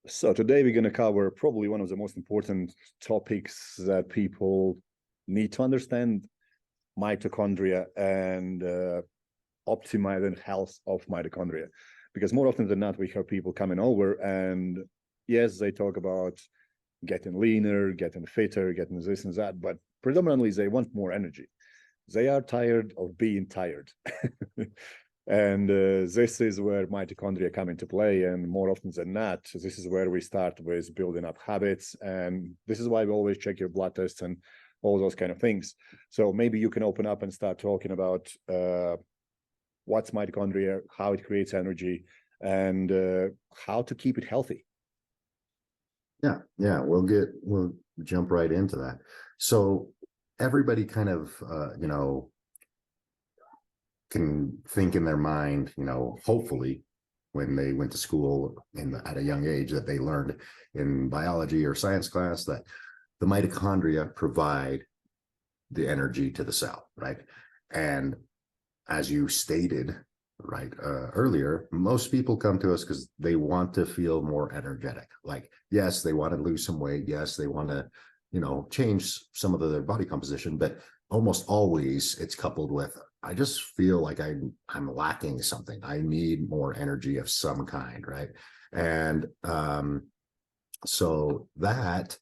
So today we're going to cover probably one of the most important topics that people need to understand: mitochondria and optimizing health of mitochondria. Because more often than not, we have people coming over and yes, they talk about getting leaner, getting fitter, getting this and that, but predominantly they want more energy. They are tired of being tired. And this is where mitochondria come into play. And more often than not, this is where we start with building up habits. And this is why we always check your blood tests and all those kind of things. So maybe you can open up and start talking about what's mitochondria, how it creates energy, and how to keep it healthy. Yeah, we'll jump right into that. So everybody kind of, can think in their mind, hopefully when they went to school at a young age that they learned in biology or science class that the mitochondria provide the energy to the cell, right? And as you stated, right, earlier, most people come to us because they want to feel more energetic. Like, yes, they want to lose some weight. Yes, they want to, change some of their body composition, but almost always it's coupled with, I just feel like I'm lacking something. I need more energy of some kind, right? And so that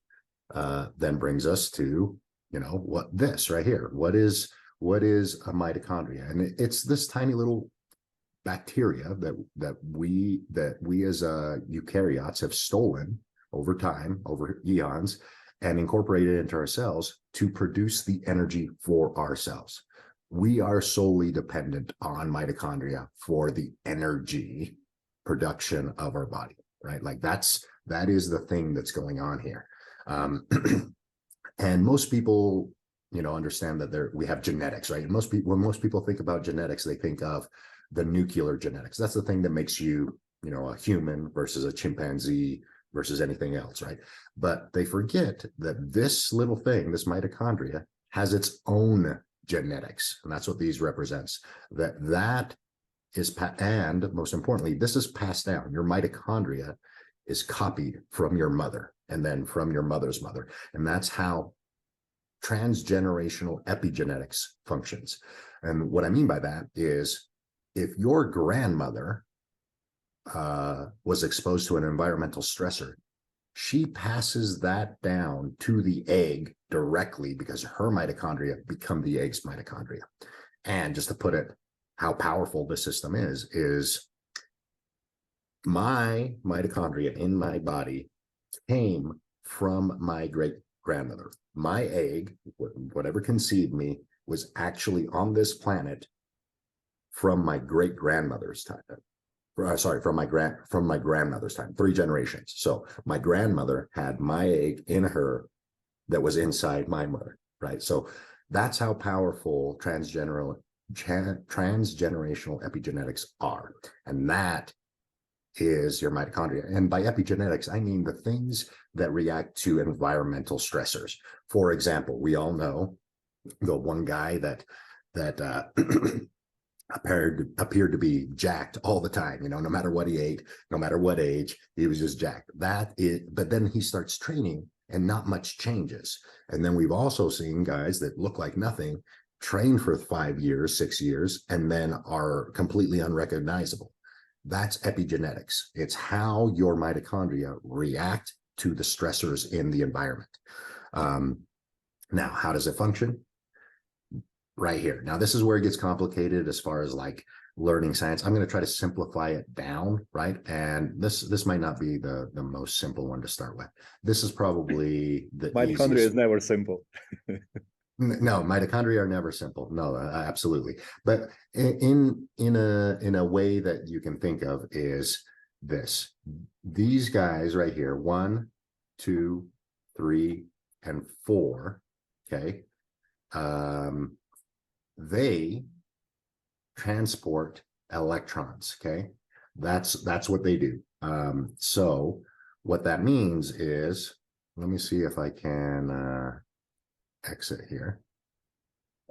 then brings us to, what this right here. What is a mitochondria? And it's this tiny little bacteria that we as eukaryotes have stolen over time, over eons, and incorporated into our cells to produce the energy for ourselves. We are solely dependent on mitochondria for the energy production of our body, right? Like that is the thing that's going on here. And most people, understand that we have genetics, right? When most people think about genetics, they think of the nuclear genetics. That's the thing that makes you, a human versus a chimpanzee versus anything else, right? But they forget that this little thing, this mitochondria, has its own genetics, and that's what these represents. That is, and most importantly, this is passed down. Your mitochondria is copied from your mother, and then from your mother's mother, and that's how transgenerational epigenetics functions. And what I mean by that is, if your grandmother was exposed to an environmental stressor, she passes that down to the egg directly because her mitochondria become the egg's mitochondria. And just to put it, how powerful this system is my mitochondria in my body came from my great grandmother. My egg, whatever conceived me, was actually on this planet from my great grandmother's time. From my grandmother's time, 3 generations. So my grandmother had my egg in her that was inside my mother, right? So that's how powerful transgenerational epigenetics are. And that is your mitochondria. And by epigenetics, I mean the things that react to environmental stressors. For example, we all know the one guy that appeared to be jacked all the time, no matter what he ate, no matter what age, he was just jacked. But then he starts training and not much changes. And then we've also seen guys that look like nothing, train for 5 years, 6 years, and then are completely unrecognizable. That's epigenetics. It's how your mitochondria react to the stressors in the environment. Now, how does it function? Right here. Now, this is where it gets complicated as far as like learning science. I'm going to try to simplify it down, right? And this might not be the most simple one to start with. This is probably the Mitochondria easiest. is never simple. No, mitochondria are never simple. No, absolutely. But in a way that you can think of is this. These guys right here, 1, 2, 3, and 4. Okay. They transport electrons. Okay. That's what they do. So what that means is, let me see if I can exit here,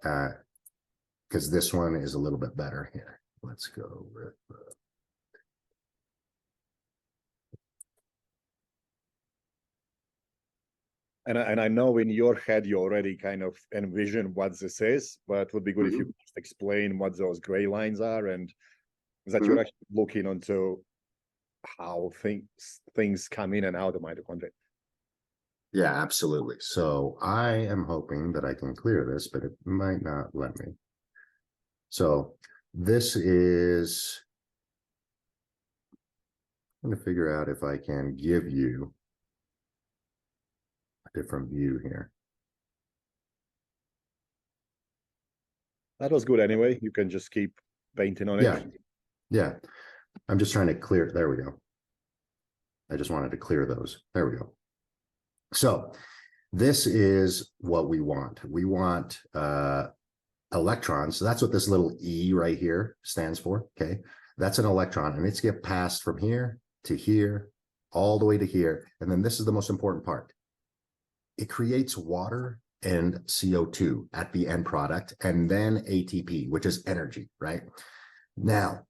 because this one is a little bit better here. Let's go with And I know in your head you already kind of envision what this is, but it would be good if you could just explain what those gray lines are, and that you're actually looking into how things come in and out of mitochondria. Yeah, absolutely. So I am hoping that I can clear this, but it might not let me. So this is, I'm going to figure out if I can give you a different view here. That was good anyway. You can just keep painting on it. Yeah. Yeah. I'm just trying to clear. There we go. I just wanted to clear those. There we go. So this is what we want. We want electrons. So that's what this little E right here stands for. Okay. That's an electron, and it's get passed from here to here, all the way to here. And then this is the most important part. It creates water and CO2 at the end product, and then ATP, which is energy, right? Now,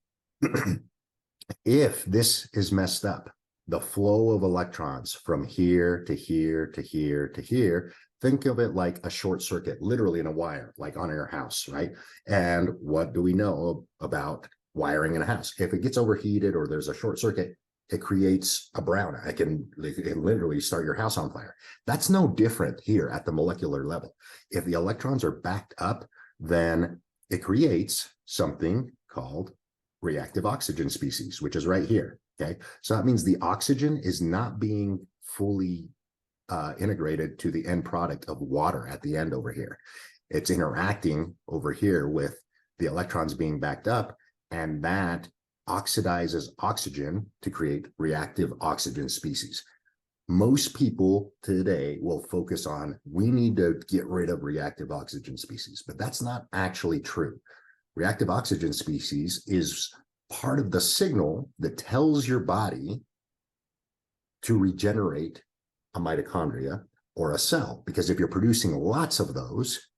if this is messed up, the flow of electrons from here to here to here to here, think of it like a short circuit, literally in a wire, like on your house, right? And what do we know about wiring in a house? If it gets overheated or there's a short circuit, it creates a brownout. It can literally start your house on fire. That's no different here at the molecular level. If the electrons are backed up, then it creates something called reactive oxygen species, which is right here. Okay, so that means the oxygen is not being fully integrated to the end product of water at the end over here. It's interacting over here with the electrons being backed up, and that oxidizes oxygen to create reactive oxygen species. Most people today will focus on, we need to get rid of reactive oxygen species, but that's not actually true. Reactive oxygen species is part of the signal that tells your body to regenerate a mitochondria or a cell, because if you're producing lots of those,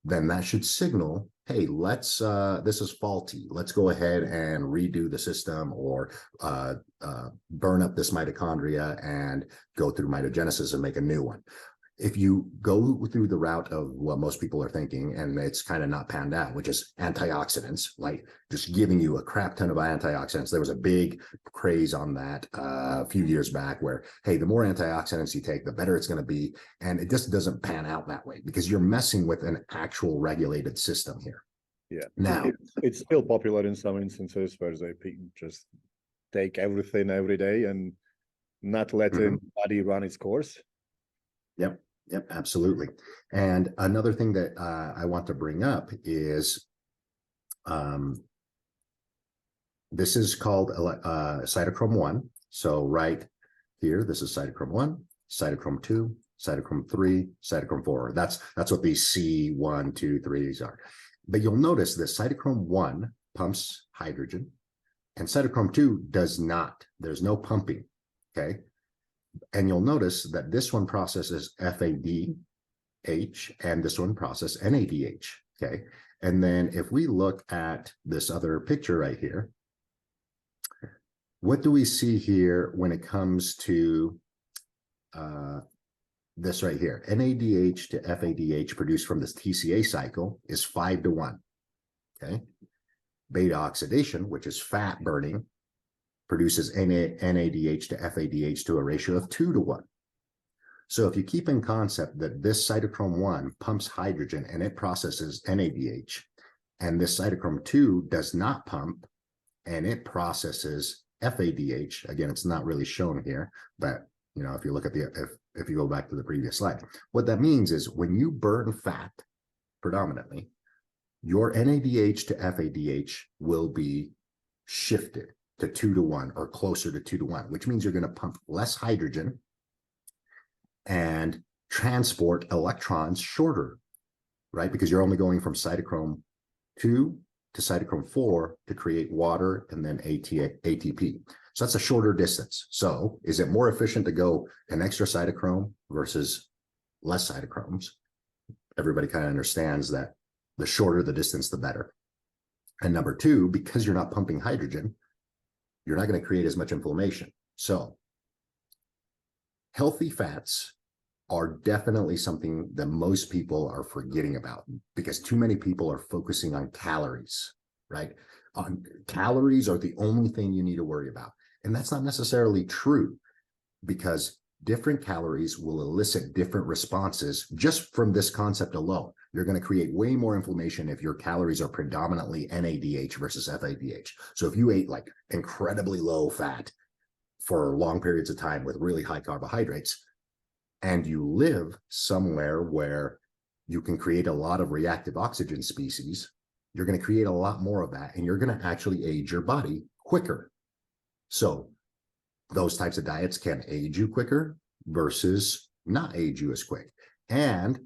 then that should signal, hey, let's this is faulty, let's go ahead and redo the system, or burn up this mitochondria and go through mitogenesis and make a new one. If you go through the route of what most people are thinking, and it's kind of not panned out, which is antioxidants, like just giving you a crap ton of antioxidants. There was a big craze on that a few years back where, hey, the more antioxidants you take, the better it's going to be. And it just doesn't pan out that way, because you're messing with an actual regulated system here. Yeah. Now, it's still popular in some instances where they just take everything every day and not letting the body run its course. Yep. Yep, absolutely. And another thing that I want to bring up is this is called cytochrome 1. So right here, this is cytochrome 1, cytochrome 2, cytochrome 3, cytochrome 4. That's what these C1, 2, 3s are. But you'll notice that cytochrome 1 pumps hydrogen, and cytochrome 2 does not. There's no pumping, okay? And you'll notice that this one processes FADH and this one processes NADH, okay? And then if we look at this other picture right here, what do we see here when it comes to this right here? NADH to FADH produced from this TCA cycle is 5-to-1, okay? Beta oxidation, which is fat burning, produces NADH to FADH to a ratio of 2-to-1. So if you keep in concept that this cytochrome 1 pumps hydrogen and it processes NADH, and this cytochrome 2 does not pump and it processes FADH, again, it's not really shown here, but you know, if you look at if you go back to the previous slide, what that means is when you burn fat predominantly, your NADH to FADH will be shifted to 2-to-1 or closer to 2-to-1, which means you're going to pump less hydrogen and transport electrons shorter, right? Because you're only going from cytochrome 2 to cytochrome 4 to create water and then ATP. So that's a shorter distance. So is it more efficient to go an extra cytochrome versus less cytochromes? Everybody kind of understands that the shorter the distance, the better. And number two, because you're not pumping hydrogen, you're not going to create as much inflammation. So healthy fats are definitely something that most people are forgetting about, because too many people are focusing on calories, right? Calories are the only thing you need to worry about. And that's not necessarily true, because different calories will elicit different responses just from this concept alone. You're going to create way more inflammation if your calories are predominantly NADH versus FADH. So if you ate like incredibly low fat for long periods of time with really high carbohydrates, and you live somewhere where you can create a lot of reactive oxygen species, you're going to create a lot more of that, and you're going to actually age your body quicker. So those types of diets can age you quicker versus not age you as quick. And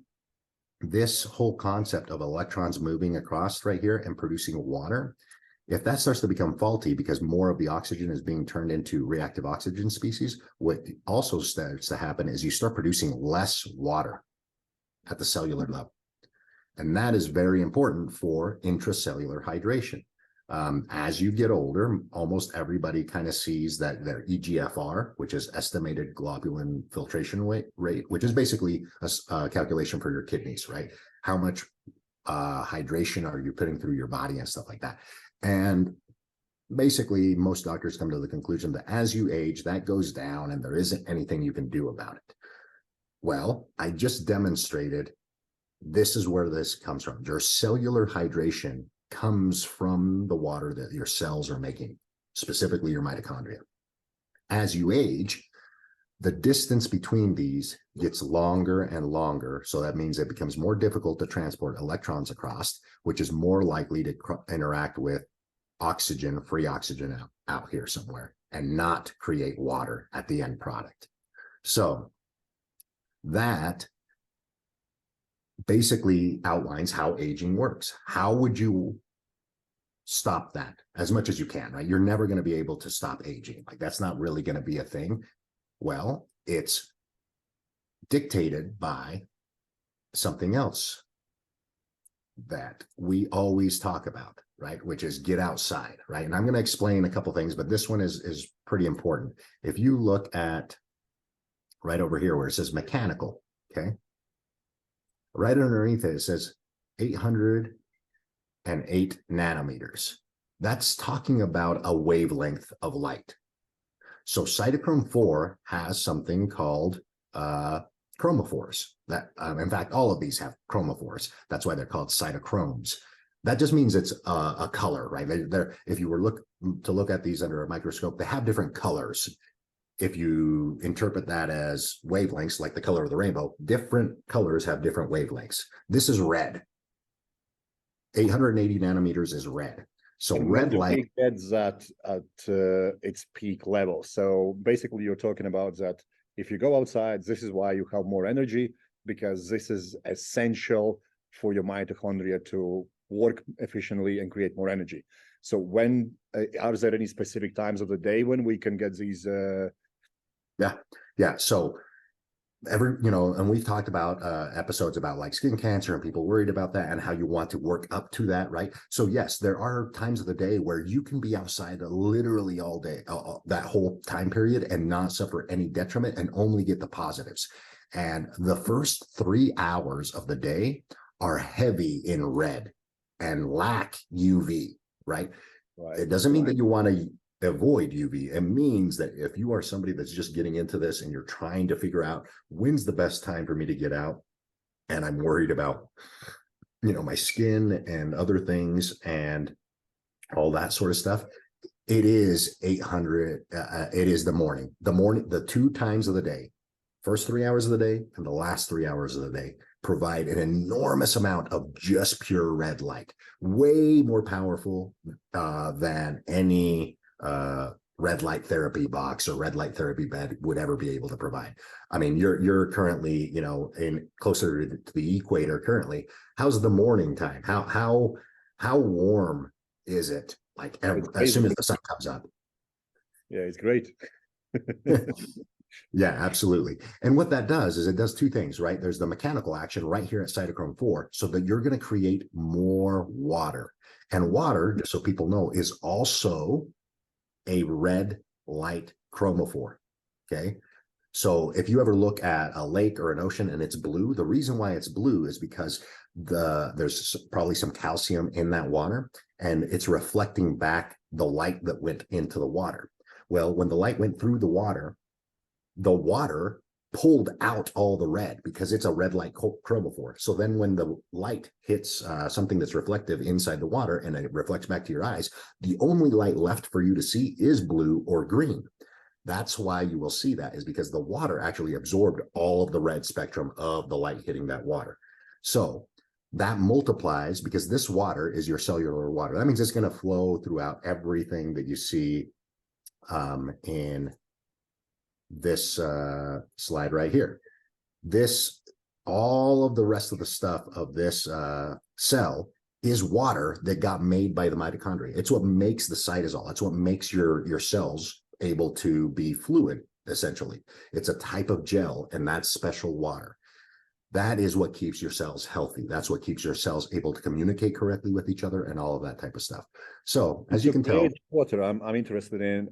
this whole concept of electrons moving across right here and producing water, if that starts to become faulty because more of the oxygen is being turned into reactive oxygen species, what also starts to happen is you start producing less water at the cellular level. And that is very important for intracellular hydration. As you get older, almost everybody kind of sees that their EGFR, which is estimated globulin filtration rate, which is basically a calculation for your kidneys, right? How much hydration are you putting through your body and stuff like that. And basically, most doctors come to the conclusion that as you age, that goes down and there isn't anything you can do about it. Well, I just demonstrated this is where this comes from. Your cellular hydration comes from the water that your cells are making, specifically your mitochondria. As you age, the distance between these gets longer and longer. So that means it becomes more difficult to transport electrons across, which is more likely to interact with oxygen, free oxygen out here somewhere, and not create water at the end product. So that basically outlines how aging works. How would you stop that as much as you can, right? You're never going to be able to stop aging. Like, that's not really going to be a thing. Well, it's dictated by something else that we always talk about, right? Which is get outside, right? And I'm going to explain a couple things, but this one is pretty important. If you look at right over here where it says mechanical, okay? Right underneath it, it says 808 nanometers. That's talking about a wavelength of light. So cytochrome 4 has something called chromophores. That, in fact, all of these have chromophores. That's why they're called cytochromes. That just means it's a color, right? If you were to look at these under a microscope, they have different colors. If you interpret that as wavelengths, like the color of the rainbow, different colors have different wavelengths. This is red. 880 nanometers is red. So and red light gets that at its peak level. So basically, you're talking about that if you go outside, this is why you have more energy, because this is essential for your mitochondria to work efficiently and create more energy. So when are there any specific times of the day when we can get these? Yeah. So and we've talked about episodes about like skin cancer and people worried about that and how you want to work up to that, right? So yes, there are times of the day where you can be outside literally all day, that whole time period, and not suffer any detriment and only get the positives. And the first 3 hours of the day are heavy in red and lack UV, right? It doesn't mean that you want to avoid UV. It means that if you are somebody that's just getting into this and you're trying to figure out when's the best time for me to get out, and I'm worried about, my skin and other things and all that sort of stuff, it is 800. It is the morning, the 2 times of the day, first 3 hours of the day and the last 3 hours of the day provide an enormous amount of just pure red light, way more powerful than any red light therapy box or red light therapy bed would ever be able to provide. I mean, you're currently, in closer to the equator currently. How's the morning time? How warm is it? Like as soon as the sun comes up? Yeah, it's great. Yeah, absolutely. And what that does is it does 2 things, right? There's the mechanical action right here at cytochrome 4, so that you're going to create more water. And water, just so people know, is also a red light chromophore. Okay. So if you ever look at a lake or an ocean and it's blue, the reason why it's blue is because there's probably some calcium in that water, and it's reflecting back the light that went into the water. Well, when the light went through the water pulled out all the red because it's a red light chromophore. So then when the light hits something that's reflective inside the water and it reflects back to your eyes, the only light left for you to see is blue or green. That's why you will see that, is because the water actually absorbed all of the red spectrum of the light hitting that water. So that multiplies because this water is your cellular water. That means it's going to flow throughout everything that you see in this slide right here. All of the rest of the stuff of this cell is water that got made by the mitochondria. It's what makes the cytosol. It's what makes your cells able to be fluid, essentially. It's a type of gel, and that's special water. That is what keeps your cells healthy. That's what keeps your cells able to communicate correctly with each other and all of that type of stuff. So as you can tell, water, I'm interested in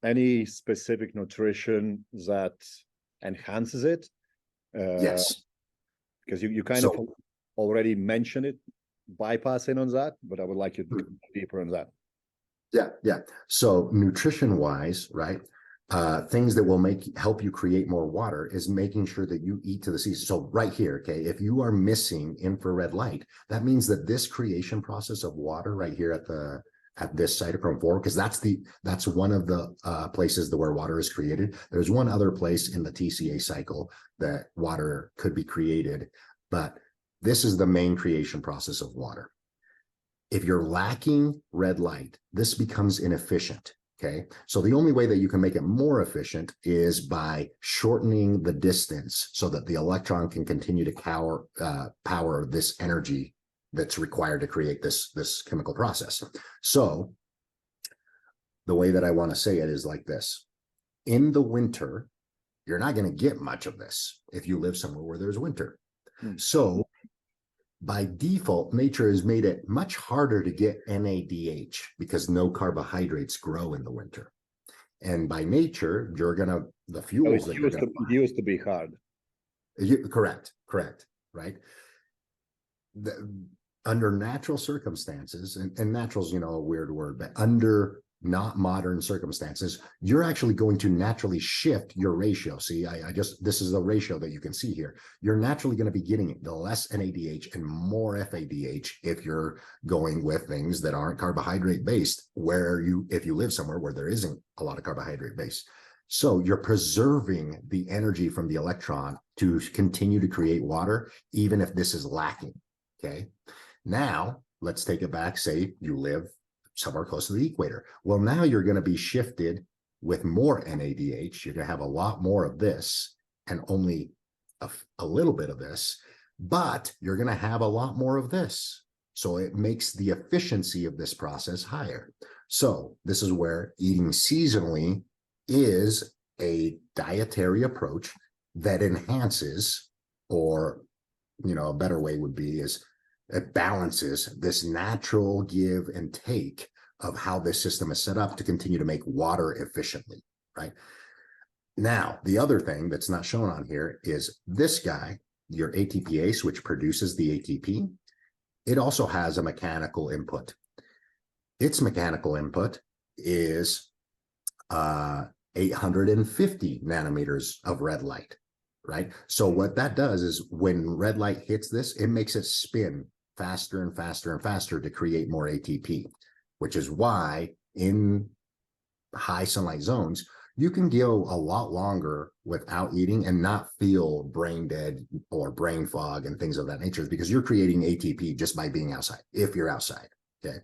any specific nutrition that enhances it. Yes, because you kind of already mentioned it, bypassing on that, but I would like you to go deeper on that. Yeah. So nutrition wise, right? Things that will help you create more water is making sure that you eat to the season. So right here, okay, if you are missing infrared light, that means that this creation process of water right here at this cytochrome 4, because that's one of the places where water is created. There's one other place in the TCA cycle that water could be created, but this is the main creation process of water. If you're lacking red light, this becomes inefficient. Okay, so the only way that you can make it more efficient is by shortening the distance so that the electron can continue to power this energy that's required to create this chemical process. So the way that I want to say it is like this. In the winter, you're not going to get much of this if you live somewhere where there's winter. So by default, nature has made it much harder to get NADH because no carbohydrates grow in the winter. And by nature, the fuels that it used to be hard. Correct, right? Under natural circumstances, and natural's, a weird word, but under not modern circumstances, you're actually going to naturally shift your ratio. See, this is the ratio that you can see here. You're naturally going to be getting the less NADH and more FADH if you're going with things that aren't carbohydrate based, if you live somewhere where there isn't a lot of carbohydrate based. So you're preserving the energy from the electron to continue to create water, even if this is lacking. Okay. Now let's take it back. Say you live somewhere close to the equator. Well, now you're going to be shifted with more NADH. You're going to have a lot more of this and only a little bit of this, but you're going to have a lot more of this. So it makes the efficiency of this process higher. So this is where eating seasonally is a dietary approach that enhances, or, a better way would be is it balances this natural give and take of how this system is set up to continue to make water efficiently, right? Now, the other thing that's not shown on here is this guy, your ATPase, which produces the ATP. It also has a mechanical input. Its mechanical input is 850 nanometers of red light, right? So what that does is when red light hits this, it makes it spin faster and faster and faster to create more ATP, which is why in high sunlight zones, you can go a lot longer without eating and not feel brain dead or brain fog and things of that nature, because you're creating ATP just by being outside, if you're outside, okay?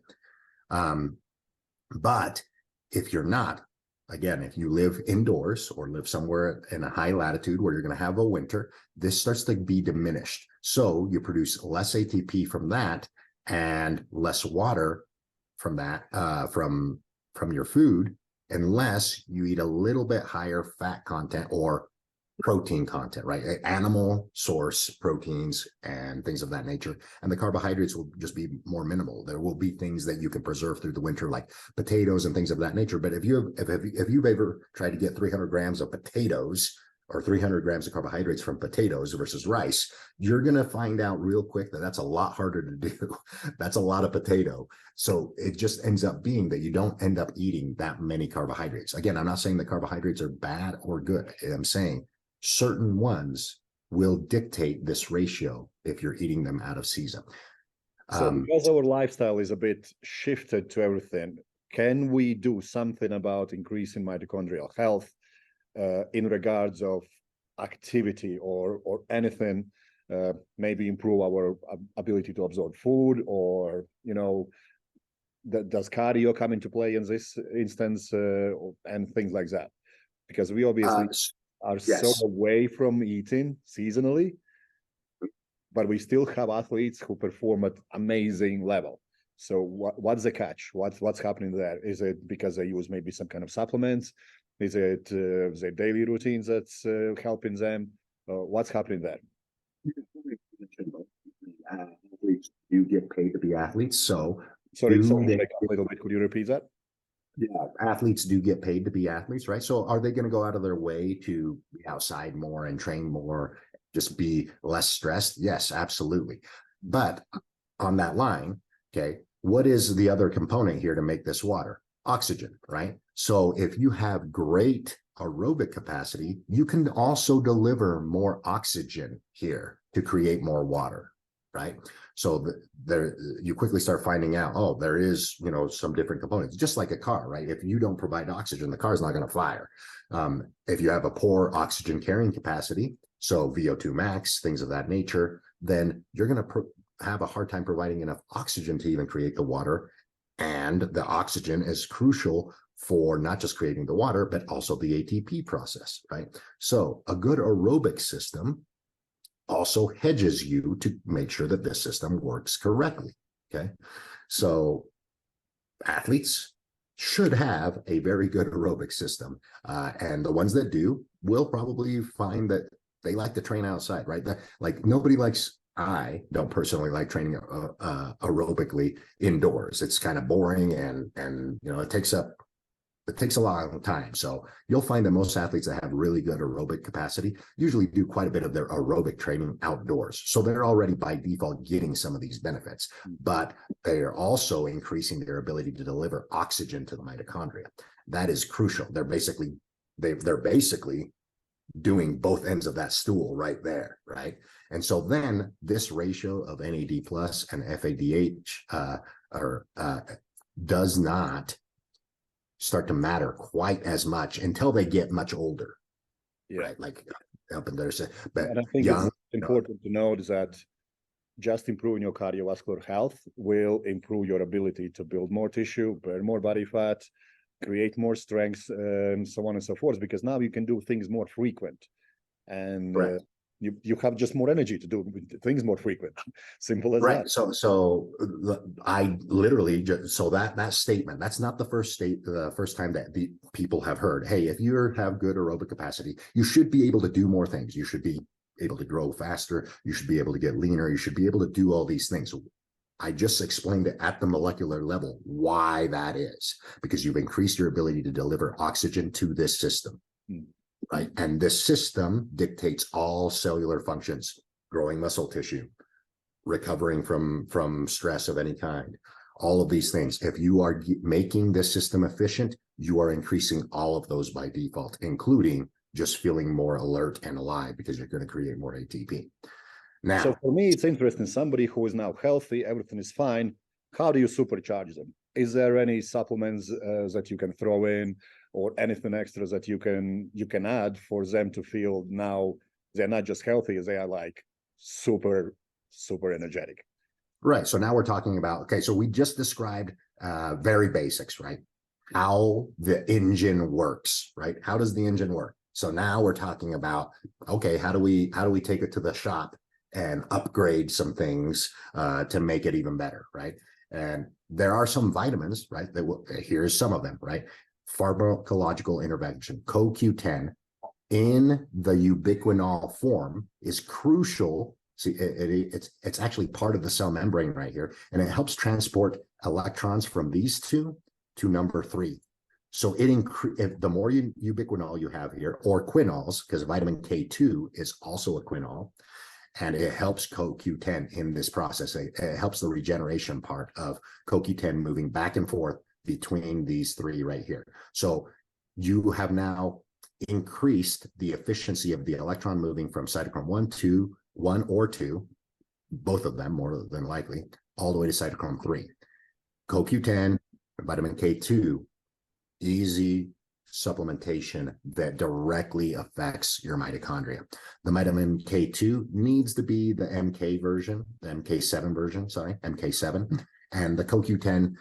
But if you're not, again, if you live indoors or live somewhere in a high latitude where you're going to have a winter, this starts to be diminished. So you produce less ATP from that and less water from that, from your food, unless you eat a little bit higher fat content or protein content, right? Animal source proteins and things of that nature. And the carbohydrates will just be more minimal. There will be things that you can preserve through the winter, like potatoes and things of that nature. But if you've ever tried to get 300 grams of potatoes or 300 grams of carbohydrates from potatoes versus rice, you're going to find out real quick that that's a lot harder to do. That's a lot of potato. So it just ends up being that you don't end up eating that many carbohydrates. Again, I'm not saying that carbohydrates are bad or good. I'm saying certain ones will dictate this ratio if you're eating them out of season. So because our lifestyle is a bit shifted to everything, can we do something about increasing mitochondrial health in regards of activity or anything, maybe improve our ability to absorb food, or, you know, does cardio come into play in this instance, and things like that? Because we obviously are so away from eating seasonally, but we still have athletes who perform at amazing level. So what's the catch? What's happening there? Is it because they use maybe some kind of supplements? Is it their daily routines that's helping them? What's happening there? Athletes do get paid to be athletes. So sorry, a little bit. Could you repeat that? Yeah, athletes do get paid to be athletes, right? So are they going to go out of their way to be outside more and train more, just be less stressed? Yes, absolutely. But on that line, okay, what is the other component here to make this water? Oxygen, right? So if you have great aerobic capacity, you can also deliver more oxygen here to create more water, right? So there, you quickly start finding out, oh, there is, you know, some different components, just like a car, right? If you don't provide oxygen, the car is not going to fire. If you have a poor oxygen carrying capacity, so VO2 max, things of that nature, then you're going to have a hard time providing enough oxygen to even create the water. And the oxygen is crucial for not just creating the water, but also the ATP process, right? So a good aerobic system also hedges you to make sure that this system works correctly, okay? So athletes should have a very good aerobic system, and the ones that do will probably find that they like to train outside, right? Like nobody likes, I don't personally like training aerobically indoors. It's kind of boring, and you know, it takes a long time. So you'll find that most athletes that have really good aerobic capacity usually do quite a bit of their aerobic training outdoors. So they're already by default getting some of these benefits, but they are also increasing their ability to deliver oxygen to the mitochondria. That is crucial. They're basically doing both ends of that stool right there, right? And so then this ratio of NAD plus and FADH does not start to matter quite as much until they get much older, right? Like up in there. But and I think it's important to note that just improving your cardiovascular health will improve your ability to build more tissue, burn more body fat, create more strength, and so on and so forth, because now you can do things more frequent, and you have just more energy to do things more frequent. Simple as that. So I literally just, so that statement, that's not the first time that the people have heard, hey, if you have good aerobic capacity, you should be able to do more things. You should be able to grow faster. You should be able to get leaner. You should be able to do all these things. I just explained it at the molecular level, why that is, because you've increased your ability to deliver oxygen to this system, right? And this system dictates all cellular functions, growing muscle tissue, recovering from stress of any kind, all of these things. If you are making this system efficient, you are increasing all of those by default, including just feeling more alert and alive, because you're going to create more ATP. Now, so for me, it's interesting. Somebody who is now healthy, everything is fine. How do you supercharge them? Is there any supplements that you can throw in, or anything extra that you can add for them to feel now they're not just healthy, they are like super energetic? Right. So now we're talking about, okay, so we just described very basics, right? How the engine works, right? How does the engine work? So now we're talking about, okay, how do we take it to the shop and upgrade some things to make it even better, right? And there are some vitamins, right? Here's some of them, right? Pharmacological intervention, CoQ10 in the ubiquinol form is crucial. See, it's actually part of the cell membrane right here, and it helps transport electrons from these two to number 3. So if the more ubiquinol you have here, or quinols, because vitamin K2 is also a quinol, and it helps CoQ10 in this process. It helps the regeneration part of CoQ10 moving back and forth between these 3 right here. So you have now increased the efficiency of the electron moving from cytochrome 1 or 2, both of them more than likely, all the way to cytochrome 3. CoQ10, vitamin K2, easy supplementation that directly affects your mitochondria. The vitamin K2 needs to be the MK version, the MK7 version, sorry, MK7. And the CoQ10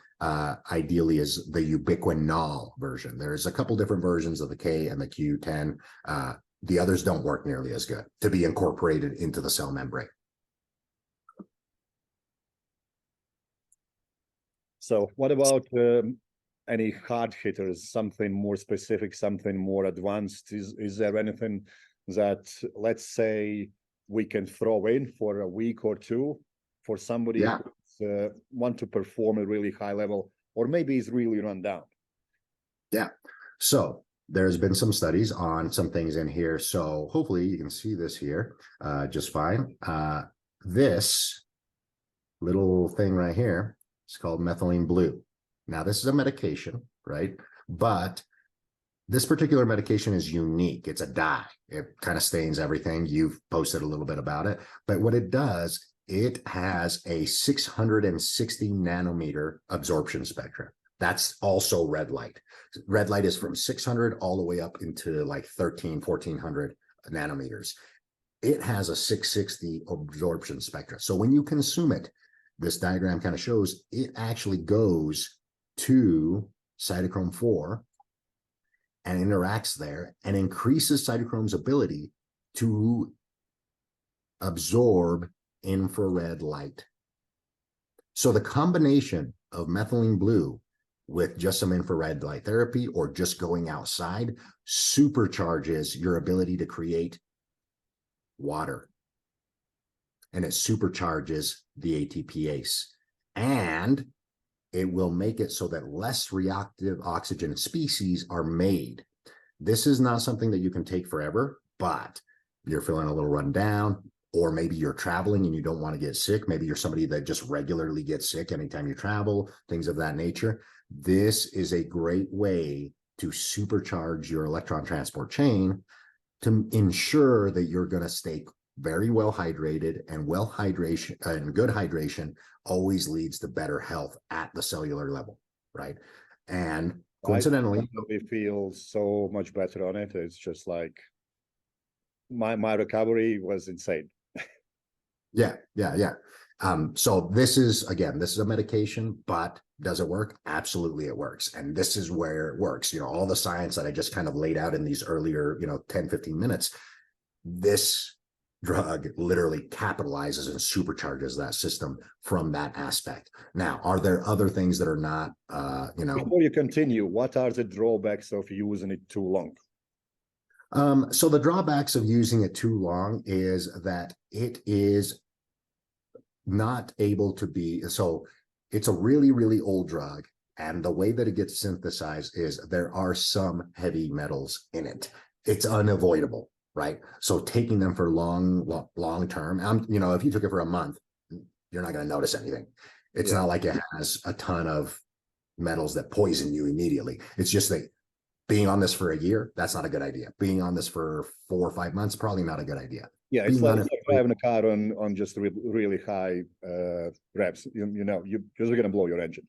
ideally is the ubiquinol version. There's a couple different versions of the K and the Q10. The others don't work nearly as good to be incorporated into the cell membrane. So what about any hard hitters, something more specific, something more advanced? Is there anything that, let's say, we can throw in for a week or two for somebody who want to perform at really high level, or maybe is really run down? Yeah. So there's been some studies on some things in here. So hopefully you can see this here just fine. This little thing right here is called methylene blue. Now, this is a medication, right? But this particular medication is unique. It's a dye. It kind of stains everything. You've posted a little bit about it. But what it does, it has a 660 nanometer absorption spectrum. That's also red light. Red light is from 600 all the way up into like 1400 nanometers. It has a 660 absorption spectrum. So when you consume it, this diagram kind of shows it actually goes to cytochrome 4 and interacts there and increases cytochrome's ability to absorb infrared light. So the combination of methylene blue with just some infrared light therapy or just going outside supercharges your ability to create water, and it supercharges the ATPase, and it will make it so that less reactive oxygen species are made. This is not something that you can take forever, but you're feeling a little run down, or maybe you're traveling and you don't want to get sick. Maybe you're somebody that just regularly gets sick anytime you travel, things of that nature. This is a great way to supercharge your electron transport chain to ensure that you're going to stay very well hydrated, and good hydration always leads to better health at the cellular level, right? And coincidentally, I feel so much better on it. It's just like my recovery was insane. Yeah. So this is a medication, but does it work? Absolutely, it works. And this is where it works. You know, all the science that I just kind of laid out in these earlier, 10, 15 minutes, this drug literally capitalizes and supercharges that system from that aspect. Now, are there other things that are not, Before you continue, what are the drawbacks of using it too long? So the drawbacks of using it too long is that it is not able to be, so it's a really, really old drug. And the way that it gets synthesized is there are some heavy metals in it. It's unavoidable, right? So taking them for long term, if you took it for a month, you're not going to notice anything. It's not like it has a ton of metals that poison you immediately. It's just that being on this for a year, that's not a good idea. Being on this for 4 or 5 months, probably not a good idea. Yeah, it's like driving a car on just really high reps. You're just going to blow your engine.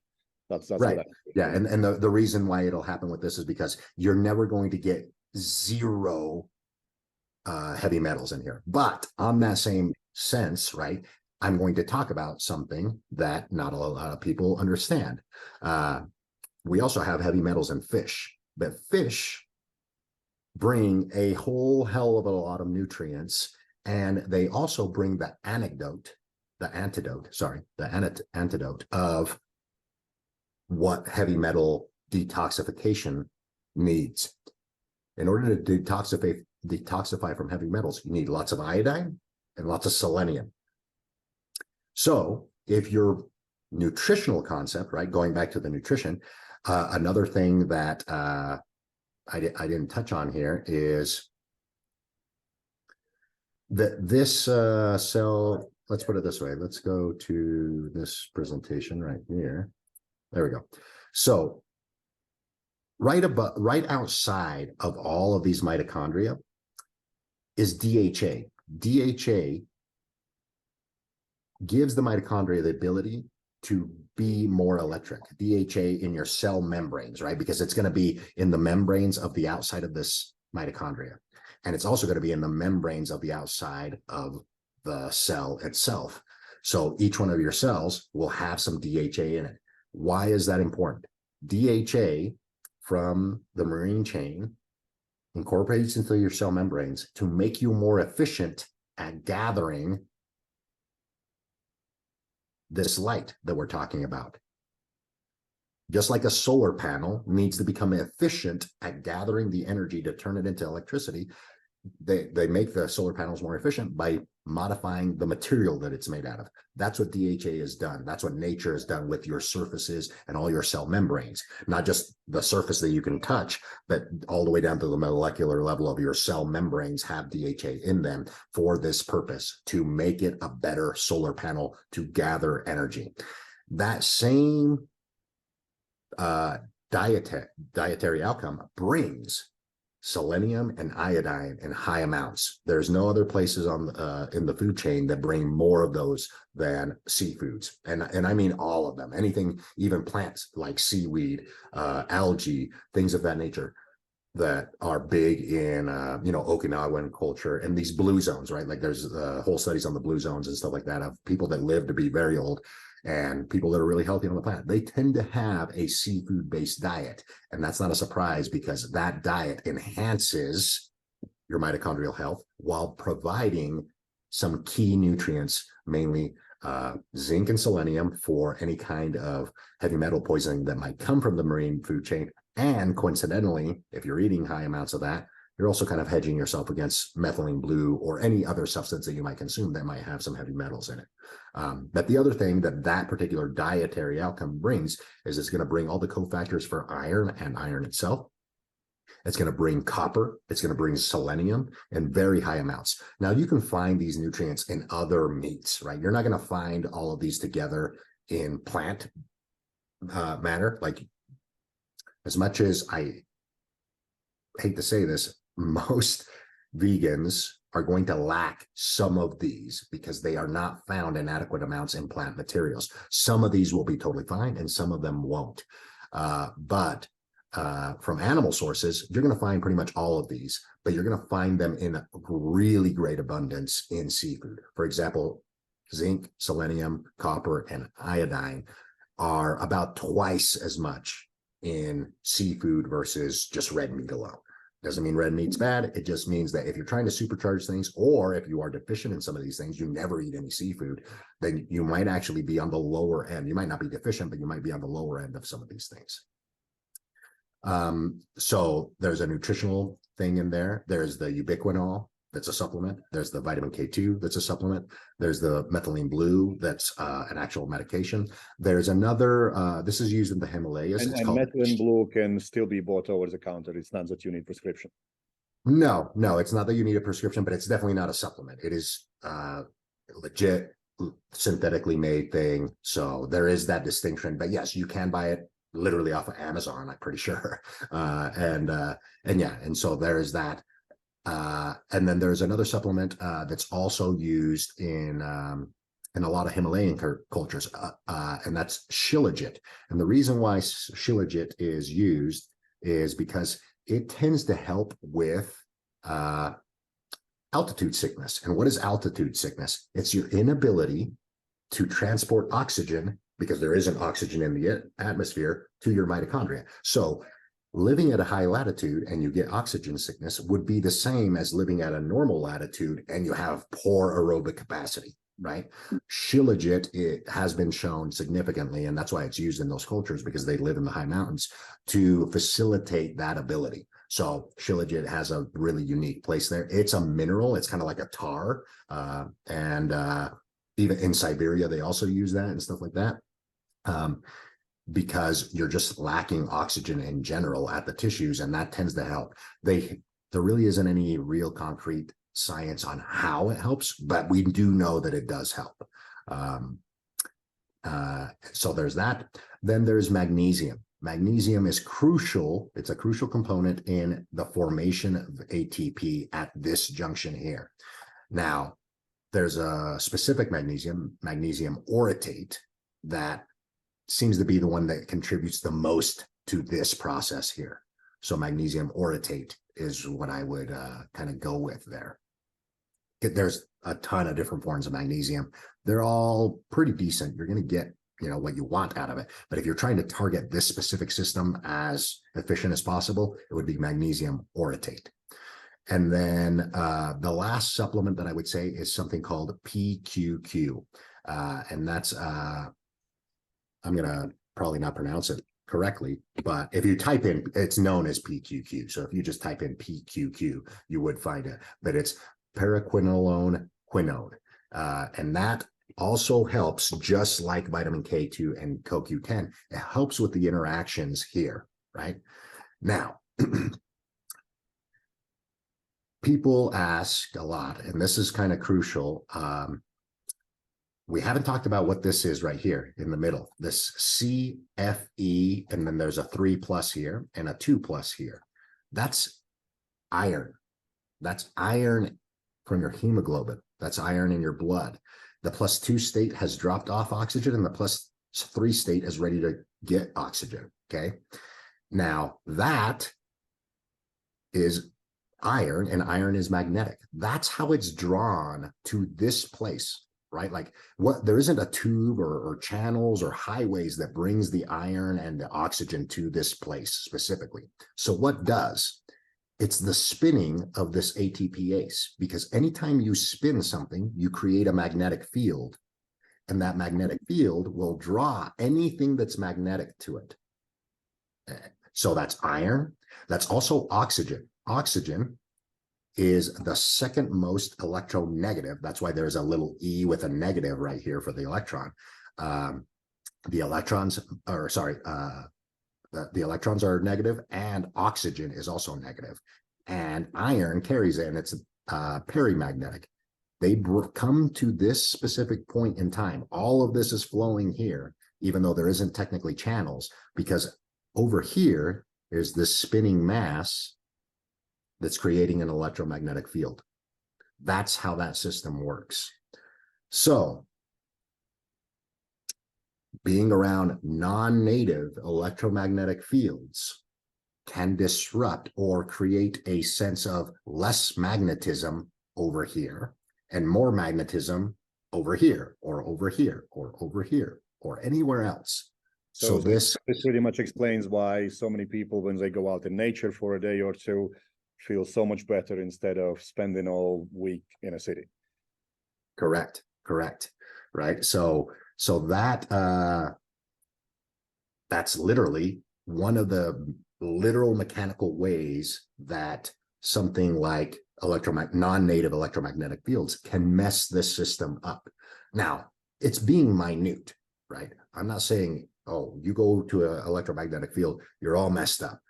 That's right. Yeah, and the reason why it'll happen with this is because you're never going to get zero heavy metals in here. But on that same sense, right, I'm going to talk about something that not a lot of people understand. We also have heavy metals in fish, but fish bring a whole hell of a lot of nutrients, and they also bring the antidote of what heavy metal detoxification needs. In order to detoxify from heavy metals, you need lots of iodine and lots of selenium. So if your nutritional concept, right, going back to the nutrition, another thing that I didn't touch on here is that this cell, let's put it this way. Let's go to this presentation right here. There we go. So right outside of all of these mitochondria is DHA. DHA gives the mitochondria the ability to be more electric. DHA in your cell membranes, right? Because it's going to be in the membranes of the outside of this mitochondria. And it's also going to be in the membranes of the outside of the cell itself. So each one of your cells will have some DHA in it. Why is that important? DHA from the marine chain incorporates into your cell membranes to make you more efficient at gathering this light that we're talking about. Just like a solar panel needs to become efficient at gathering the energy to turn it into electricity, they make the solar panels more efficient by modifying the material that it's made out of. That's what DHA has done. That's what nature has done with your surfaces and all your cell membranes, not just the surface that you can touch, but all the way down to the molecular level of your cell membranes have DHA in them for this purpose, to make it a better solar panel to gather energy. That same dietary outcome brings selenium and iodine in high amounts. There's no other places on in the food chain that bring more of those than seafoods, and I mean all of them. Anything, even plants like seaweed, algae, things of that nature that are big in Okinawan culture and these blue zones, right? Like there's whole studies on the blue zones and stuff like that of people that live to be very old and people that are really healthy on the planet. They tend to have a seafood-based diet, and that's not a surprise because that diet enhances your mitochondrial health while providing some key nutrients, mainly zinc and selenium for any kind of heavy metal poisoning that might come from the marine food chain. And coincidentally, if you're eating high amounts of that, you're also kind of hedging yourself against methylene blue or any other substance that you might consume that might have some heavy metals in it. But the other thing that particular dietary outcome brings is it's going to bring all the cofactors for iron and iron itself. It's going to bring copper. It's going to bring selenium in very high amounts. Now, you can find these nutrients in other meats, right? You're not going to find all of these together in plant matter. Like, as much as I hate to say this, most vegans are going to lack some of these because they are not found in adequate amounts in plant materials. Some of these will be totally fine and some of them won't. But from animal sources, you're going to find pretty much all of these, but you're going to find them in really great abundance in seafood. For example, zinc, selenium, copper, and iodine are about twice as much in seafood versus just red meat alone. Doesn't mean red meat's bad. It just means that if you're trying to supercharge things, or if you are deficient in some of these things, you never eat any seafood, then you might actually be on the lower end. You might not be deficient, but you might be on the lower end of some of these things. So there's a nutritional thing in there. There's the ubiquinol, that's a supplement. There's the vitamin K2, that's a supplement. There's the methylene blue, that's an actual medication. There's another, this is used in the Himalayas. And methylene blue can still be bought over the counter. It's not that you need prescription. No, it's not that you need a prescription, but it's definitely not a supplement. It is legit synthetically made thing. So there is that distinction, but yes, you can buy it literally off of Amazon, I'm pretty sure. And so there is that. And then there's another supplement that's also used in a lot of Himalayan cultures, and that's Shilajit. And the reason why Shilajit is used is because it tends to help with altitude sickness. And what is altitude sickness? It's your inability to transport oxygen, because there isn't oxygen in the atmosphere, to your mitochondria. So living at a high latitude and you get oxygen sickness would be the same as living at a normal latitude and you have poor aerobic capacity, right? Shilajit, it has been shown significantly, and that's why it's used in those cultures, because they live in the high mountains, to facilitate that ability. So shilajit has a really unique place there. It's a mineral. It's kind of like a tar. And even in Siberia, they also use that and stuff like that. Because you're just lacking oxygen in general at the tissues, and that tends to help. There really isn't any real concrete science on how it helps, but we do know that it does help. So there's that. Then there's magnesium. Magnesium is crucial. It's a crucial component in the formation of ATP at this junction here. Now, there's a specific magnesium orotate, that seems to be the one that contributes the most to this process here. So magnesium orotate is what I would kind of go with there. There's a ton of different forms of magnesium. They're all pretty decent. You're going to get, what you want out of it. But if you're trying to target this specific system as efficient as possible, it would be magnesium orotate. And then the last supplement that I would say is something called PQQ. And that's, I'm going to probably not pronounce it correctly, but if you type in, it's known as PQQ. So if you just type in PQQ, you would find it. But it's paraquinolone quinone. And that also helps, just like vitamin K2 and CoQ10. It helps with the interactions here, right? Now, people ask a lot, and this is kind of crucial. We haven't talked about what this is right here in the middle, this CFE, and then there's a 3+ here and a 2+ here. That's iron. That's iron from your hemoglobin. That's iron in your blood. The +2 state has dropped off oxygen, and the +3 state is ready to get oxygen, okay? Now, that is iron, and iron is magnetic. That's how it's drawn to this place, right? Like, there isn't a tube or channels or highways that brings the iron and the oxygen to this place specifically. So what does? It's the spinning of this ATPase, because anytime you spin something, you create a magnetic field, and that magnetic field will draw anything that's magnetic to it. So that's iron. That's also oxygen. Oxygen is the second most electronegative. That's why there's a little E with a negative right here for the electron. The electrons are negative, and oxygen is also negative. And iron carries it, and it's perimagnetic. They come to this specific point in time. All of this is flowing here, even though there isn't technically channels, because over here is this spinning mass that's creating an electromagnetic field. That's how that system works. So, being around non-native electromagnetic fields can disrupt or create a sense of less magnetism over here and more magnetism over here, or over here, or over here, or anywhere else. So this pretty much explains why so many people, when they go out in nature for a day or two, feel so much better instead of spending all week in a city. Correct. Right. So that that's literally one of the literal mechanical ways that something like non-native electromagnetic fields can mess this system up. Now, it's being minute, right? I'm not saying, oh, you go to an electromagnetic field, you're all messed up.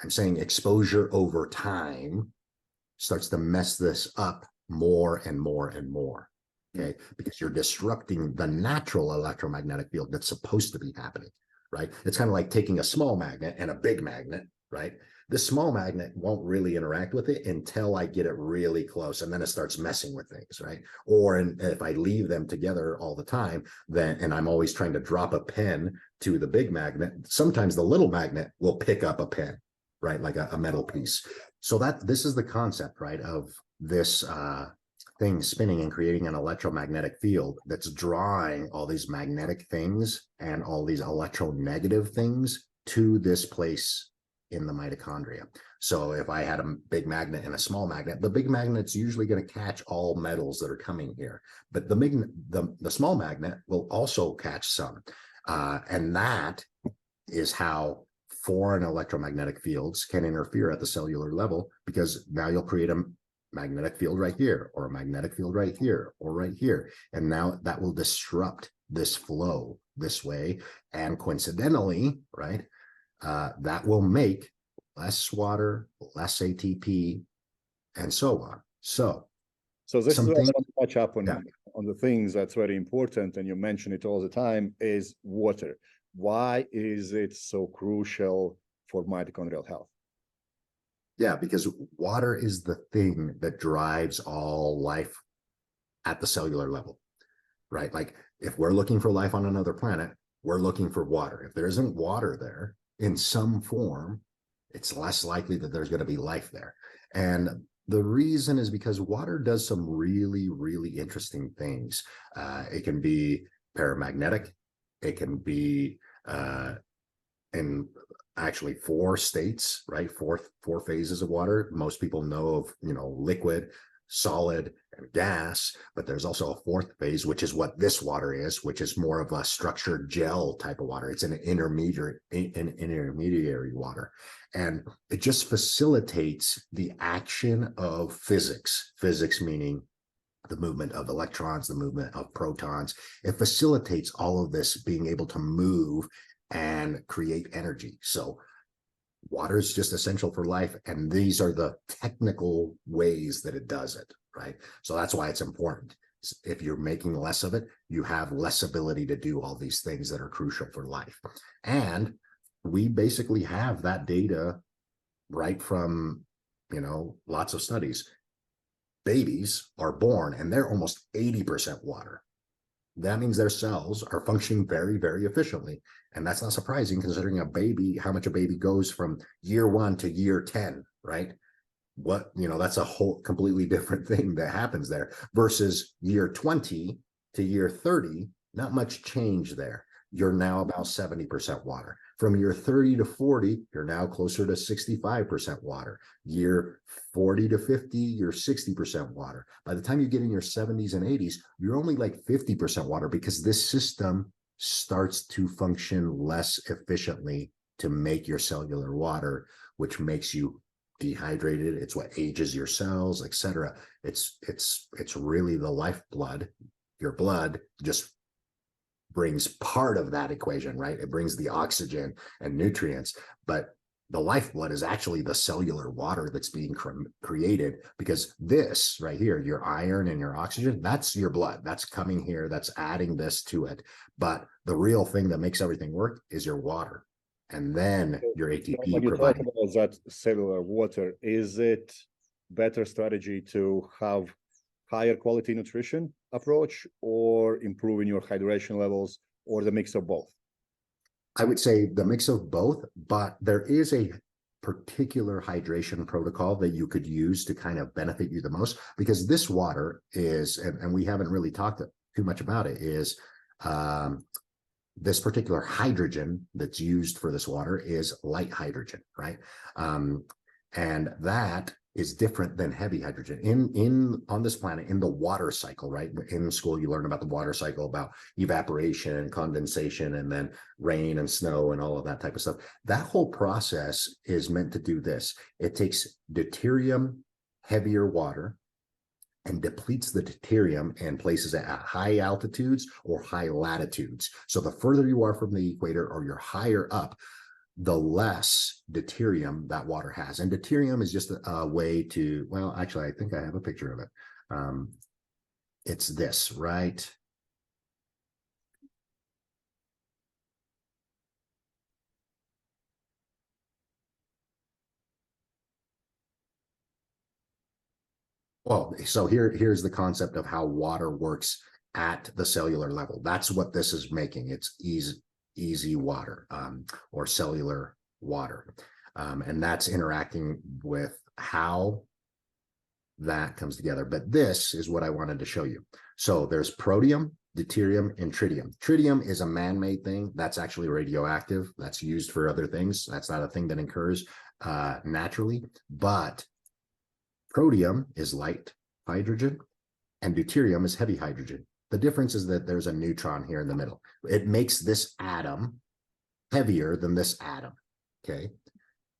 I'm saying exposure over time starts to mess this up more and more and more, okay? Because you're disrupting the natural electromagnetic field that's supposed to be happening, right? It's kind of like taking a small magnet and a big magnet, right? The small magnet won't really interact with it until I get it really close, and then it starts messing with things, right? Or if I leave them together all the time, and I'm always trying to drop a pen to the big magnet, sometimes the little magnet will pick up a pen, right? Like a metal piece. So this is the concept, right, of this thing spinning and creating an electromagnetic field that's drawing all these magnetic things and all these electronegative things to this place in the mitochondria. So if I had a big magnet and a small magnet, the big magnet's usually going to catch all metals that are coming here, but the small magnet will also catch some. And that is how foreign electromagnetic fields can interfere at the cellular level, because now you'll create a magnetic field right here, or a magnetic field right here, or right here. And now that will disrupt this flow this way. And coincidentally, right, that will make less water, less ATP, and so on. So this is what I want to touch up on, yeah. on the things that's very important, and you mention it all the time, is water. Why is it so crucial for mitochondrial health? Yeah, because water is the thing that drives all life at the cellular level, right? Like if we're looking for life on another planet, we're looking for water. If there isn't water there in some form, it's less likely that there's going to be life there. And the reason is because water does some really, really interesting things. It can be paramagnetic. It can be in actually 4 states, right? Four phases of water. Most people know of, liquid, solid, and gas, but there's also a 4th phase, which is what this water is, which is more of a structured gel type of water. It's an intermediary water. And it just facilitates the action of physics meaning the movement of electrons, the movement of protons. It facilitates all of this being able to move and create energy. So water is just essential for life. And these are the technical ways that it does it, right? So that's why it's important. If you're making less of it, you have less ability to do all these things that are crucial for life. And we basically have that data right from, lots of studies. Babies are born and they're almost 80% water. That means their cells are functioning very, very efficiently. And that's not surprising considering how much a baby goes from year 1 to year 10, right? That's a whole completely different thing that happens there versus year 20 to year 30, not much change there. You're now about 70% water. From year 30 to 40, you're now closer to 65% water. Year 40 to 50, you're 60% water. By the time you get in your 70s and 80s, you're only like 50% water because this system starts to function less efficiently to make your cellular water, which makes you dehydrated. It's what ages your cells, etc. It's really the lifeblood. Your blood just brings part of that equation, right? It brings the oxygen and nutrients, but the lifeblood is actually the cellular water that's being created, because this right here, your iron and your oxygen, that's your blood. That's coming here. That's adding this to it. But the real thing that makes everything work is your water. And then your ATP. When you talk about that cellular water, is it better strategy to have higher quality nutrition approach, or improving your hydration levels, or the mix of both? I would say the mix of both, but there is a particular hydration protocol that you could use to kind of benefit you the most, because this water is, and we haven't really talked too much about it, is this particular hydrogen that's used for this water is light hydrogen, right? And that is different than heavy hydrogen on this planet, in the water cycle, right? In school, you learn about the water cycle, about evaporation and condensation, and then rain and snow and all of that type of stuff. That whole process is meant to do this. It takes deuterium, heavier water, and depletes the deuterium and places it at high altitudes or high latitudes. So the further you are from the equator, or you're higher up, the less deuterium that water has. And deuterium is just a way to, well, actually, I think I have a picture of it. It's this, right? Well, so here's the concept of how water works at the cellular level. That's what this is making. It's easy water, or cellular water. And that's interacting with how that comes together. But this is what I wanted to show you. So there's protium, deuterium, and tritium. Tritium is a man-made thing. That's actually radioactive. That's used for other things. That's not a thing that occurs naturally. But protium is light hydrogen and deuterium is heavy hydrogen. The difference is that there's a neutron here in the middle. It makes this atom heavier than this atom. Okay.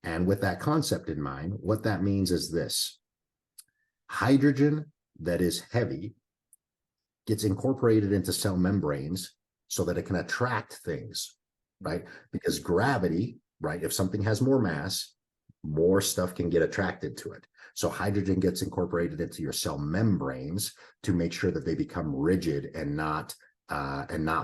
And with that concept in mind, what that means is this: hydrogen that is heavy gets incorporated into cell membranes so that it can attract things, right? Because gravity, right? If something has more mass, more stuff can get attracted to it. So hydrogen gets incorporated into your cell membranes to make sure that they become rigid and not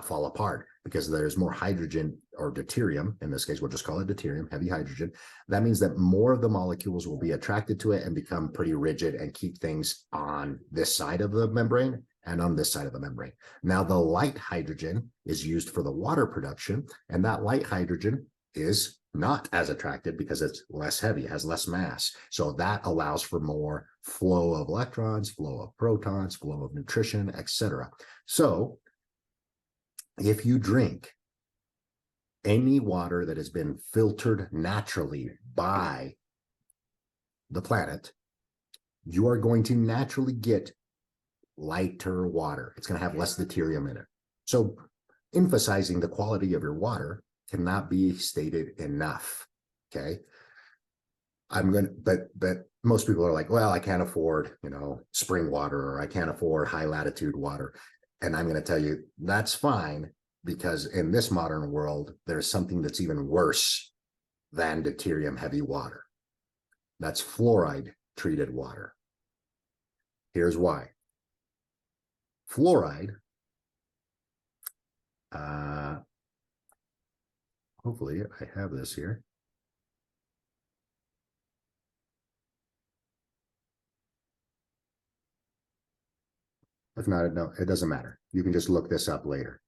fall apart, because there's more hydrogen, or deuterium in this case, we'll just call it deuterium, heavy hydrogen. That means that more of the molecules will be attracted to it and become pretty rigid and keep things on this side of the membrane and on this side of the membrane. Now, the light hydrogen is used for the water production, and that light hydrogen is not as attracted because it's less heavy, has less mass. So that allows for more flow of electrons, flow of protons, flow of nutrition, etc. So if you drink any water that has been filtered naturally by the planet, you are going to naturally get lighter water. It's going to have less deuterium in it. So emphasizing the quality of your water cannot be stated enough. Okay. But most people are like, well, I can't afford, spring water, or I can't afford high latitude water. And I'm going to tell you, that's fine, because in this modern world, there's something that's even worse than deuterium heavy water. That's fluoride treated water. Here's why. Fluoride, hopefully I have this here. If not, no, it doesn't matter. You can just look this up later.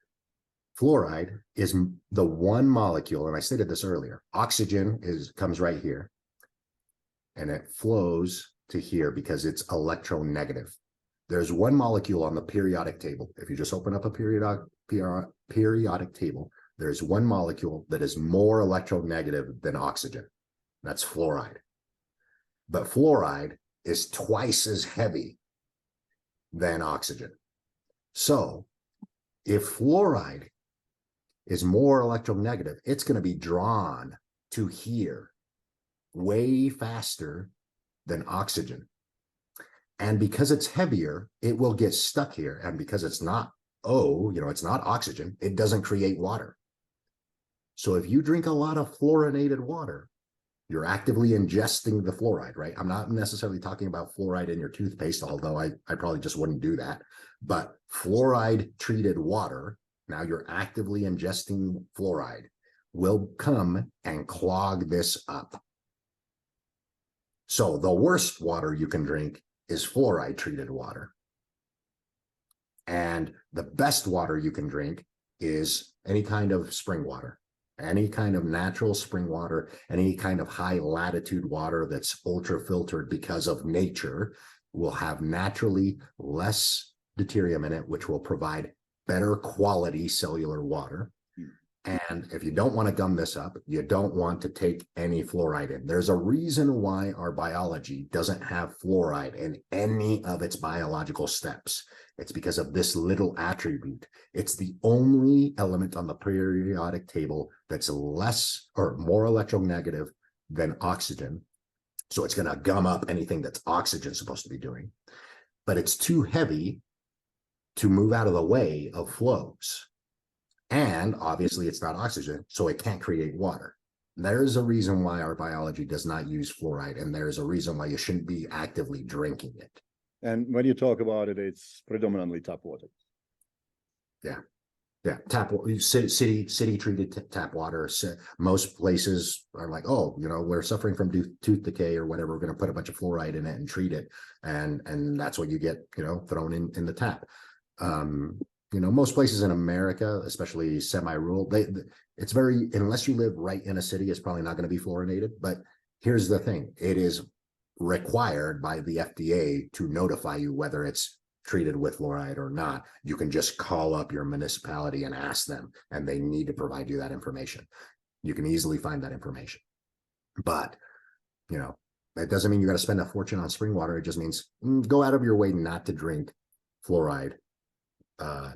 Fluoride is the one molecule, and I stated this earlier. Oxygen comes right here, and it flows to here because it's electronegative. There's one molecule on the periodic table. If you just open up a periodic table, there's one molecule that is more electronegative than oxygen. That's fluoride. But fluoride is twice as heavy than oxygen. So if fluoride is more electronegative, it's going to be drawn to here way faster than oxygen. And because it's heavier, it will get stuck here. And because it's not it's not oxygen, it doesn't create water. So if you drink a lot of fluorinated water, you're actively ingesting the fluoride, right? I'm not necessarily talking about fluoride in your toothpaste, although I probably just wouldn't do that. But fluoride treated water, now you're actively ingesting fluoride, will come and clog this up. So the worst water you can drink is fluoride treated water. And the best water you can drink is any kind of spring water. Any kind of natural spring water, any kind of high latitude water that's ultra filtered because of nature will have naturally less deuterium in it, which will provide better quality cellular water. And if you don't want to gum this up, you don't want to take any fluoride in. There's a reason why our biology doesn't have fluoride in any of its biological steps. It's because of this little attribute. It's the only element on the periodic table that's less or more electronegative than oxygen. So it's going to gum up anything that's oxygen supposed to be doing. But it's too heavy to move out of the way of flows. And obviously it's not oxygen, so it can't create water. There's a reason why our biology does not use fluoride, and there's a reason why you shouldn't be actively drinking it. And when you talk about it, it's predominantly tap water. Yeah. City treated tap water. Most places are like, oh, we're suffering from tooth decay or whatever. We're going to put a bunch of fluoride in it and treat it. And that's what you get, thrown in the tap. Most places in America, especially semi-rural, it's unless you live right in a city, it's probably not going to be fluorinated. But here's the thing. It is required by the FDA to notify you whether it's treated with fluoride or not. You can just call up your municipality and ask them, and they need to provide you that information. You can easily find that information. But, that doesn't mean you got to spend a fortune on spring water. It just means go out of your way not to drink fluoride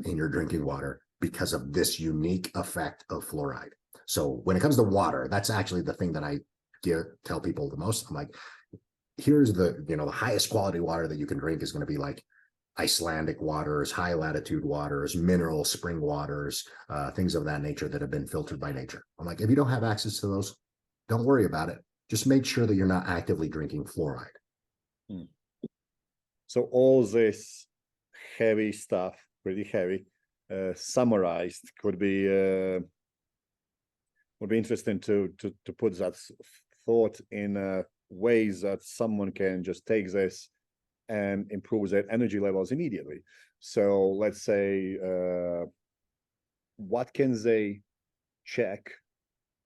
in your drinking water because of this unique effect of fluoride. So when it comes to water, that's actually the thing that I tell people the most. I'm like, here's the, the highest quality water that you can drink is going to be like Icelandic waters, high latitude waters, mineral spring waters, things of that nature that have been filtered by nature. I'm like, if you don't have access to those, don't worry about it. Just make sure that you're not actively drinking fluoride. So all this heavy stuff, pretty heavy, summarized would be interesting to put that thought in ways that someone can just take this and improve their energy levels immediately. So let's say, what can they check,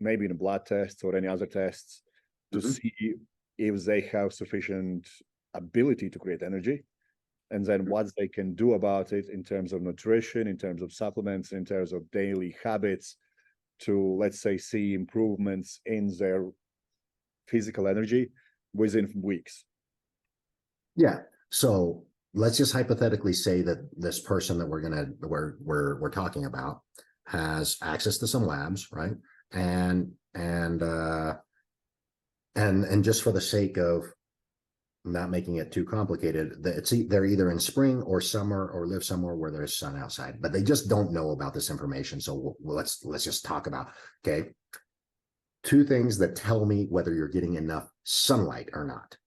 maybe in a blood test or any other tests, to see if they have sufficient ability to create energy, and then what they can do about it in terms of nutrition, in terms of supplements, in terms of daily habits, to, let's say, see improvements in their physical energy within weeks. Yeah. So let's just hypothetically say that this person that we're talking about has access to some labs, right? And just for the sake of not making it too complicated, they're either in spring or summer or live somewhere where there's sun outside, but they just don't know about this information. So let's just talk about, okay, two things that tell me whether you're getting enough sunlight or not: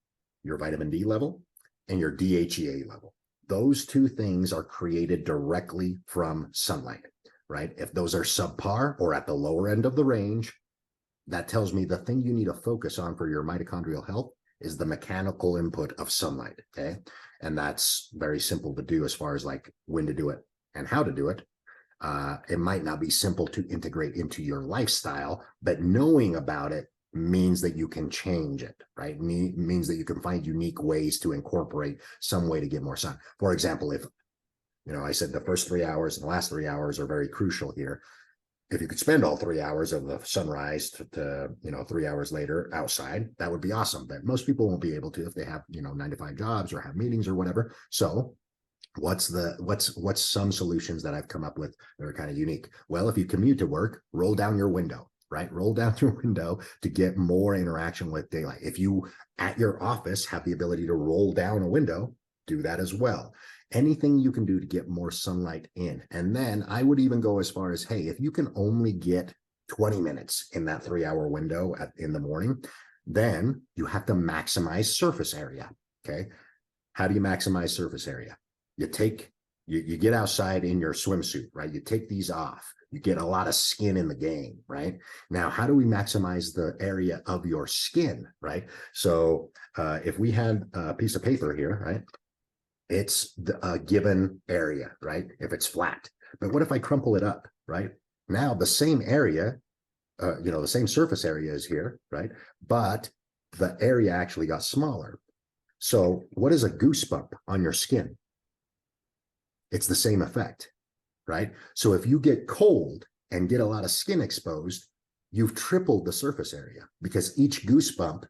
your vitamin D level and your DHEA level. Those two things are created directly from sunlight, right? If those are subpar or at the lower end of the range, that tells me the thing you need to focus on for your mitochondrial health is the mechanical input of sunlight, okay? And that's very simple to do as far as like when to do it and how to do it. It might not be simple to integrate into your lifestyle, but knowing about it means that you can change it, right? Means that you can find unique ways to incorporate some way to get more sun. For example, if, I said the first 3 hours and the last 3 hours are very crucial here. If you could spend all 3 hours of the sunrise to 3 hours later outside, that would be awesome. But most people won't be able to if they have, 9 to 5 jobs or have meetings or whatever. So what's some solutions that I've come up with that are kind of unique? Well, if you commute to work, roll down your window, right? Roll down your window to get more interaction with daylight. If you at your office have the ability to roll down a window, do that as well. Anything you can do to get more sunlight in. And then I would even go as far as, hey, if you can only get 20 minutes in that 3 hour window in the morning, then you have to maximize surface area. Okay. How do you maximize surface area? You get outside in your swimsuit, right? You take these off, you get a lot of skin in the game, right? Now, how do we maximize the area of your skin, right? So if we had a piece of paper here, right? It's a given area, right? If it's flat. But what if I crumple it up, right? Now the same area, the same surface area is here, right? But the area actually got smaller. So what is a goosebump on your skin? It's the same effect, right? So if you get cold and get a lot of skin exposed, you've tripled the surface area because each goosebump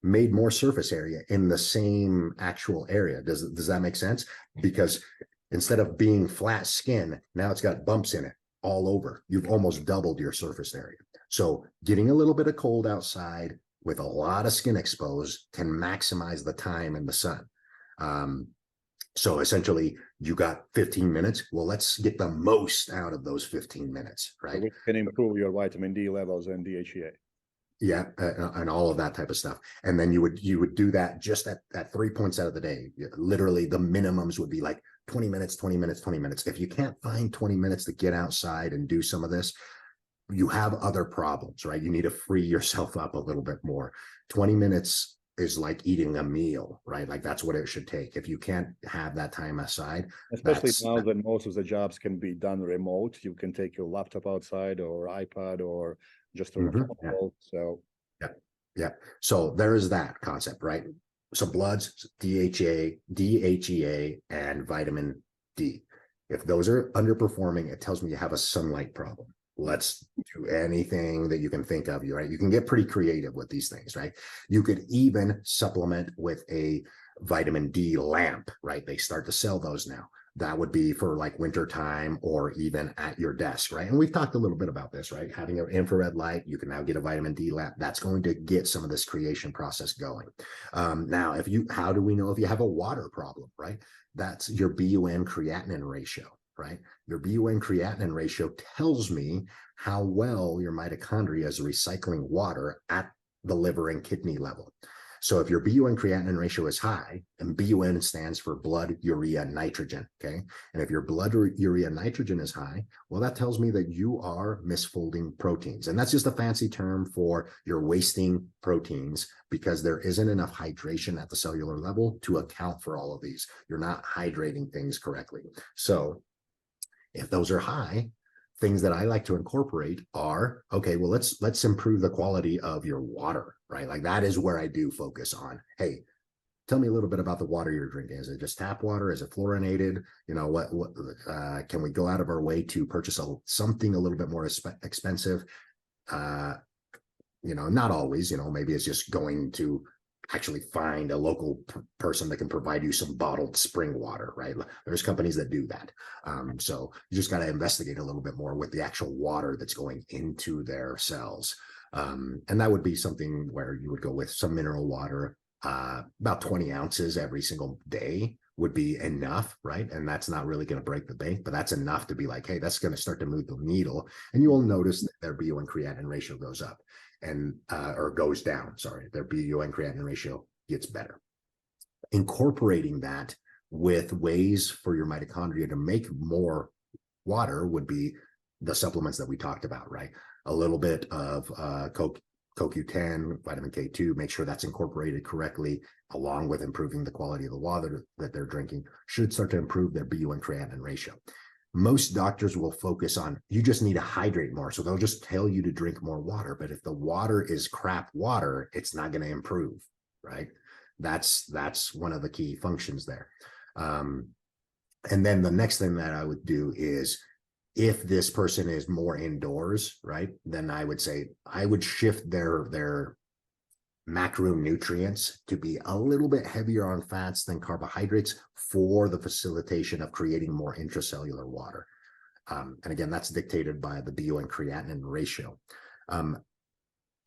made more surface area in the same actual area. Does that make sense? Because instead of being flat skin, now it's got bumps in it all over. You've almost doubled your surface area. So getting a little bit of cold outside with a lot of skin exposed can maximize the time in the sun. So essentially you got 15 minutes. Well, let's get the most out of those 15 minutes, right? Which can improve your vitamin D levels and DHEA. Yeah, and all of that type of stuff. And then you would do that just at 3 points out of the day. Literally the minimums would be like 20 minutes, 20 minutes, 20 minutes. If you can't find 20 minutes to get outside and do some of this, you have other problems, right? You need to free yourself up a little bit more. 20 minutes is like eating a meal, right? Like that's what it should take. If you can't have that time aside, especially now that most of the jobs can be done remote, you can take your laptop outside or iPad or just a phone call. So yeah. So there is that concept, right? So bloods, DHEA, and vitamin D. If those are underperforming, it tells me you have a sunlight problem. Let's do anything that you can think of, right? You can get pretty creative with these things, right? You could even supplement with a vitamin D lamp, right? They start to sell those now. that would be for like winter time or even at your desk, right? And we've talked a little bit about this, right? Having an infrared light, you can now get a vitamin D lamp. That's going to get some of this creation process going. Now, how do we know if you have a water problem, right? That's your BUN creatinine ratio, right? Your BUN creatinine ratio tells me how well your mitochondria is recycling water at the liver and kidney level. So if your BUN creatinine ratio is high, and BUN stands for blood urea nitrogen, okay? And if your blood urea nitrogen is high, well, that tells me that you are misfolding proteins. And that's just a fancy term for you're wasting proteins because there isn't enough hydration at the cellular level to account for all of these. You're not hydrating things correctly. So if those are high, things that I like to incorporate are, okay, well, let's improve the quality of your water, right? Like that is where I do focus on. Hey, tell me a little bit about the water you're drinking. Is it just tap water? Is it fluorinated? You know, what can we go out of our way to purchase something a little bit more expensive? You know, not always, you know, maybe it's just going to actually find a local person that can provide you some bottled spring water, right? There's companies that do that. So you just got to investigate a little bit more with the actual water that's going into their cells. And that would be something where you would go with some mineral water, about 20 ounces every single day would be enough, right? And that's not really going to break the bank, but that's enough to be like, hey, that's going to start to move the needle. And you will notice that their BUN creatinine ratio goes up and or goes down, sorry, their BUN creatinine ratio gets better. Incorporating that with ways for your mitochondria to make more water would be the supplements that we talked about, right? A little bit of CoQ10, vitamin K2, make sure that's incorporated correctly, along with improving the quality of the water that they're drinking, should start to improve their BUN creatinine ratio. Most doctors will focus on, you just need to hydrate more. So they'll just tell you to drink more water. But if the water is crap water, it's not going to improve, right? That's one of the key functions there. And then the next thing that I would do is, if this person is more indoors, right, then I would say I would shift their macronutrients to be a little bit heavier on fats than carbohydrates for the facilitation of creating more intracellular water. And again, that's dictated by the BUN creatinine ratio.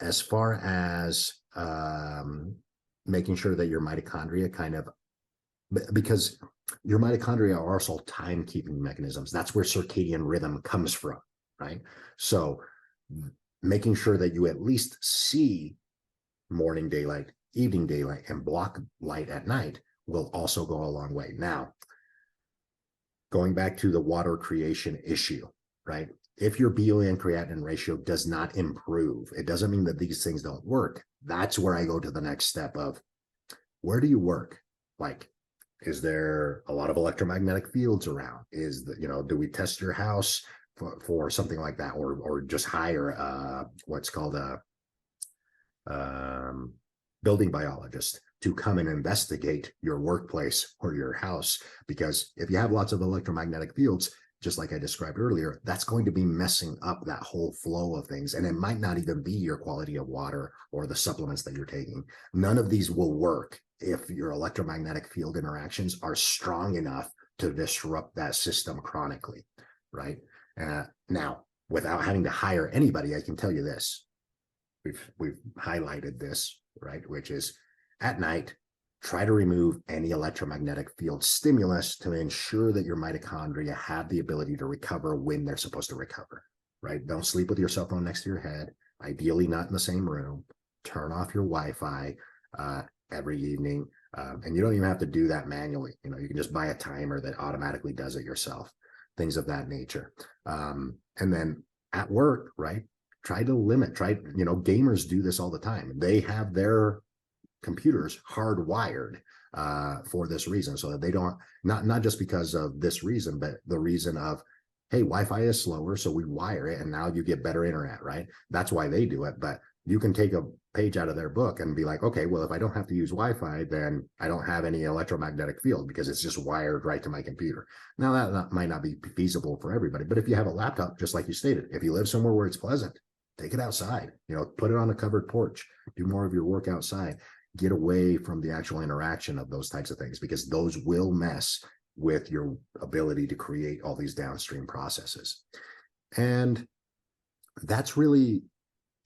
As far as making sure that your mitochondria because your mitochondria are also time-keeping mechanisms. That's where circadian rhythm comes from, right? So making sure that you at least see morning daylight, evening daylight, and block light at night will also go a long way. Now, going back to the water creation issue, right? If your BUN creatinine ratio does not improve, it doesn't mean that these things don't work. That's where I go to the next step of, where do you work? Like, is there a lot of electromagnetic fields around? Do we test your house for something like that, or just hire what's called a building biologist to come and investigate your workplace or your house? Because if you have lots of electromagnetic fields, just like I described earlier, that's going to be messing up that whole flow of things. And it might not even be your quality of water or the supplements that you're taking. None of these will work if your electromagnetic field interactions are strong enough to disrupt that system chronically, right? Now, without having to hire anybody, I can tell you this. We've highlighted this, right? Which is, at night, try to remove any electromagnetic field stimulus to ensure that your mitochondria have the ability to recover when they're supposed to recover, right? Don't sleep with your cell phone next to your head, ideally not in the same room. Turn off your Wi-Fi every evening. And you don't even have to do that manually. You can just buy a timer that automatically does it yourself, things of that nature. And then at work, right? Try to limit, gamers do this all the time. They have their computers hardwired for this reason, so that they don't, not just because of this reason, but the reason of, hey, Wi-Fi is slower, so we wire it and now you get better internet, right? That's why they do it. But you can take a page out of their book and be like, okay, well, if I don't have to use Wi-Fi, then I don't have any electromagnetic field because it's just wired right to my computer. Now, that might not be feasible for everybody, but if you have a laptop, just like you stated, if you live somewhere where it's pleasant, take it outside, put it on a covered porch, do more of your work outside, get away from the actual interaction of those types of things, because those will mess with your ability to create all these downstream processes. And that's really,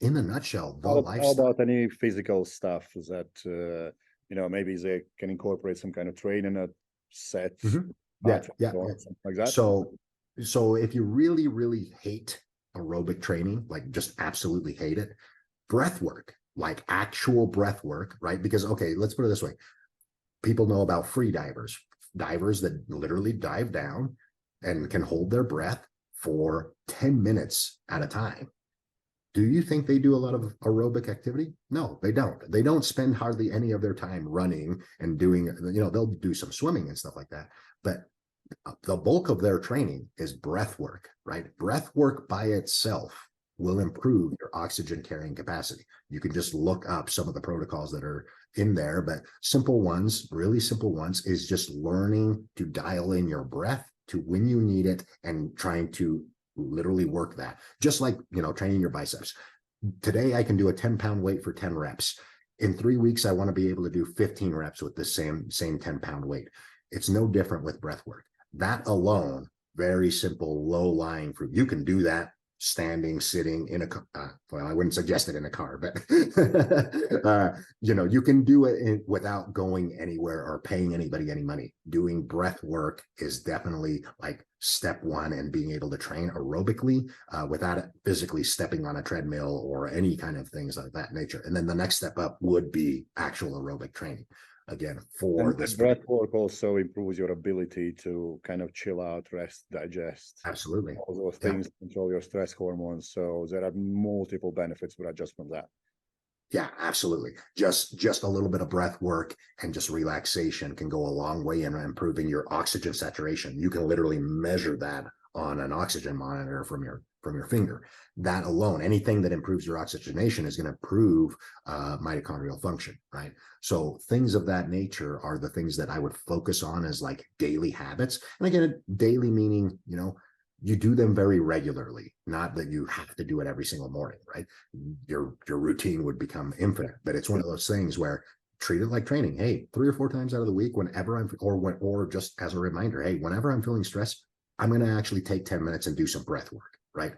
in a nutshell, the How lifestyle. about any physical stuff that, maybe they can incorporate some kind of training, a set, Yeah. or something like that? So if you really, really hate aerobic training, like just absolutely hate it, breath work, like actual breath work, right? Because, okay, let's put it this way. People know about free divers that literally dive down and can hold their breath for 10 minutes at a time. Do you think they do a lot of aerobic activity? No, they don't. They don't spend hardly any of their time running and doing, they'll do some swimming and stuff like that. But the bulk of their training is breath work, right? Breath work by itself will improve your oxygen carrying capacity. You can just look up some of the protocols that are in there, but simple ones, really simple ones, is just learning to dial in your breath to when you need it and trying to literally work that. Just like, training your biceps. Today, I can do a 10-pound weight for 10 reps. In 3 weeks, I want to be able to do 15 reps with the same 10-pound weight. It's no different with breath work. That alone, very simple, low-lying fruit. You can do that standing, sitting in a well, I wouldn't suggest it in a car, but you can do it without going anywhere or paying anybody any money. Doing breath work is definitely like step one, and being able to train aerobically without physically stepping on a treadmill or any kind of things like that nature. And then the next step up would be actual aerobic training. Again, for this breath work also improves your ability to kind of chill out, rest, digest. Absolutely. All those things control your stress hormones. So there are multiple benefits just from that. Yeah, absolutely. Just a little bit of breath work and just relaxation can go a long way in improving your oxygen saturation. You can literally measure that on an oxygen monitor from your finger. That alone, anything that improves your oxygenation is going to improve mitochondrial function, right? So things of that nature are the things that I would focus on as like daily habits. And again, daily meaning, you do them very regularly, not that you have to do it every single morning, right? Your routine would become infinite, but it's one of those things where treat it like training. Hey, 3 or 4 times out of the week, whenever or just as a reminder, hey, whenever I'm feeling stressed, I'm going to actually take 10 minutes and do some breath work, right?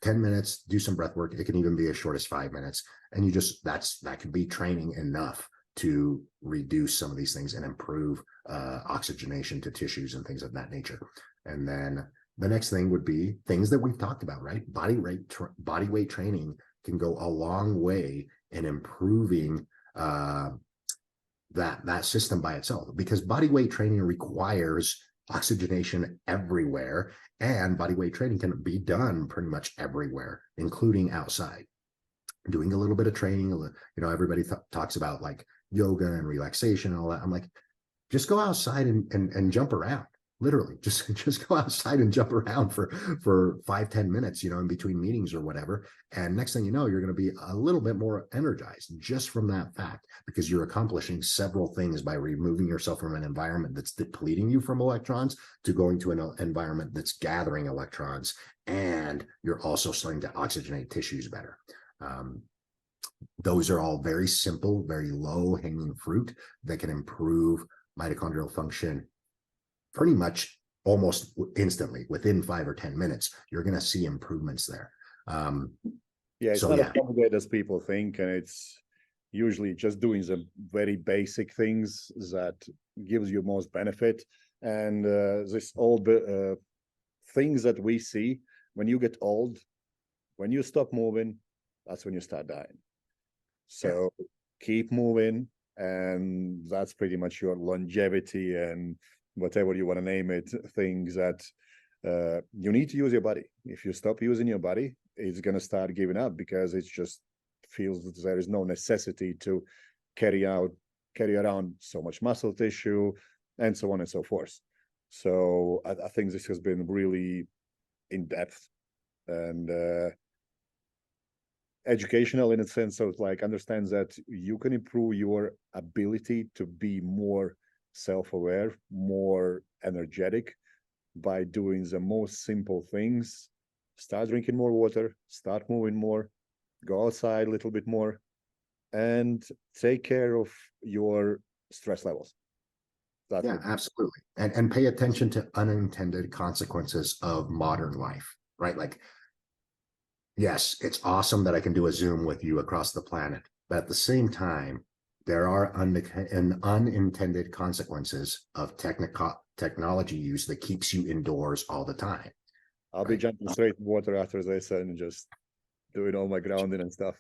10 minutes, do some breath work. It can even be as short as 5 minutes. And that could be training enough to reduce some of these things and improve oxygenation to tissues and things of that nature. And then the next thing would be things that we've talked about, right? Body weight training can go a long way in improving that system by itself, because body weight training requires oxygenation everywhere, and body weight training can be done pretty much everywhere, including outside. Doing a little bit of training, everybody talks about like yoga and relaxation and all that. I'm like, just go outside and jump around. Literally, just go outside and jump around for 5-10 minutes, in between meetings or whatever. And next thing you know, you're going to be a little bit more energized just from that fact, because you're accomplishing several things by removing yourself from an environment that's depleting you from electrons to going to an environment that's gathering electrons. And you're also starting to oxygenate tissues better. Those are all very simple, very low hanging fruit that can improve mitochondrial function pretty much almost instantly. Within 5 or 10 minutes, you're going to see improvements there. It's not as complicated as people think, and it's usually just doing the very basic things that gives you most benefit. And this all the things that we see when you get old, when you stop moving, that's when you start dying. So keep moving, and that's pretty much your longevity and whatever you want to name it, things that you need to use your body. If you stop using your body, it's going to start giving up, because it just feels that there is no necessity to carry around so much muscle tissue and so on and so forth. So I think this has been really in depth and educational, in a sense of like understands that you can improve your ability to be more self-aware, more energetic by doing the most simple things. Start drinking more water, start moving more, go outside a little bit more, and take care of your stress levels. That's Yeah, absolutely. And pay attention to unintended consequences of modern life, right? Like, yes, it's awesome that I can do a Zoom with you across the planet, but at the same time, there are unintended consequences of technology use that keeps you indoors all the time. I'll be jumping straight in water after this and just doing all my grounding and stuff.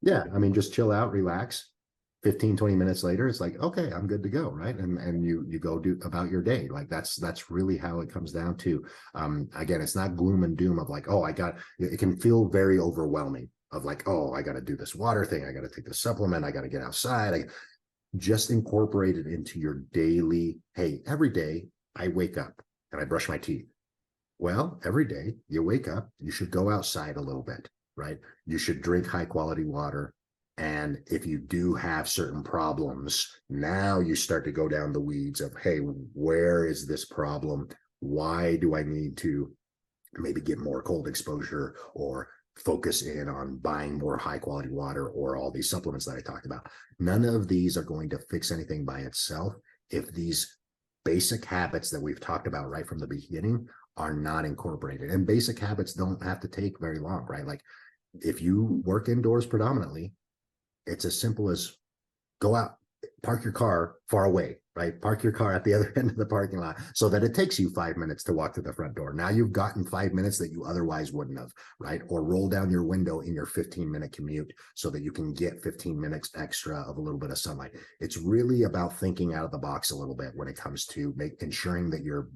Yeah, I mean, just chill out, relax. 15, 20 minutes later, it's like, okay, I'm good to go, right? And you go do about your day. Like that's really how it comes down to. Again, it's not gloom and doom of like, oh, it can feel very overwhelming of like, oh, I got to do this water thing, I got to take this supplement, I got to get outside. Just incorporate it into your daily, hey, every day I wake up and I brush my teeth. Well, every day you wake up, you should go outside a little bit, right? You should drink high quality water. And if you do have certain problems, now you start to go down the weeds of, hey, where is this problem? Why do I need to maybe get more cold exposure or focus in on buying more high quality water or all these supplements that I talked about? None of these are going to fix anything by itself if these basic habits that we've talked about right from the beginning are not incorporated. And basic habits don't have to take very long, right? Like if you work indoors predominantly, it's as simple as go out, park your car far away, right? Park your car at the other end of the parking lot so that it takes you 5 minutes to walk to the front door. Now you've gotten 5 minutes that you otherwise wouldn't have, right? Or roll down your window in your 15-minute commute so that you can get 15 minutes extra of a little bit of sunlight. It's really about thinking out of the box a little bit when it comes to ensuring that your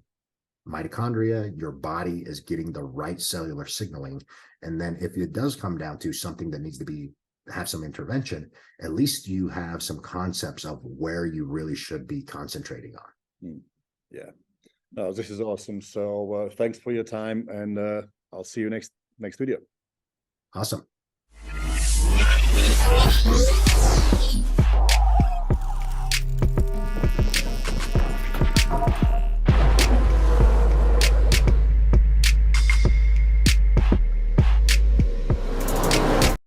mitochondria, your body is getting the right cellular signaling. And then if it does come down to something that needs to have some intervention, at least you have some concepts of where you really should be concentrating on. Yeah, no, this is awesome. So thanks for your time, and I'll see you next video. Awesome.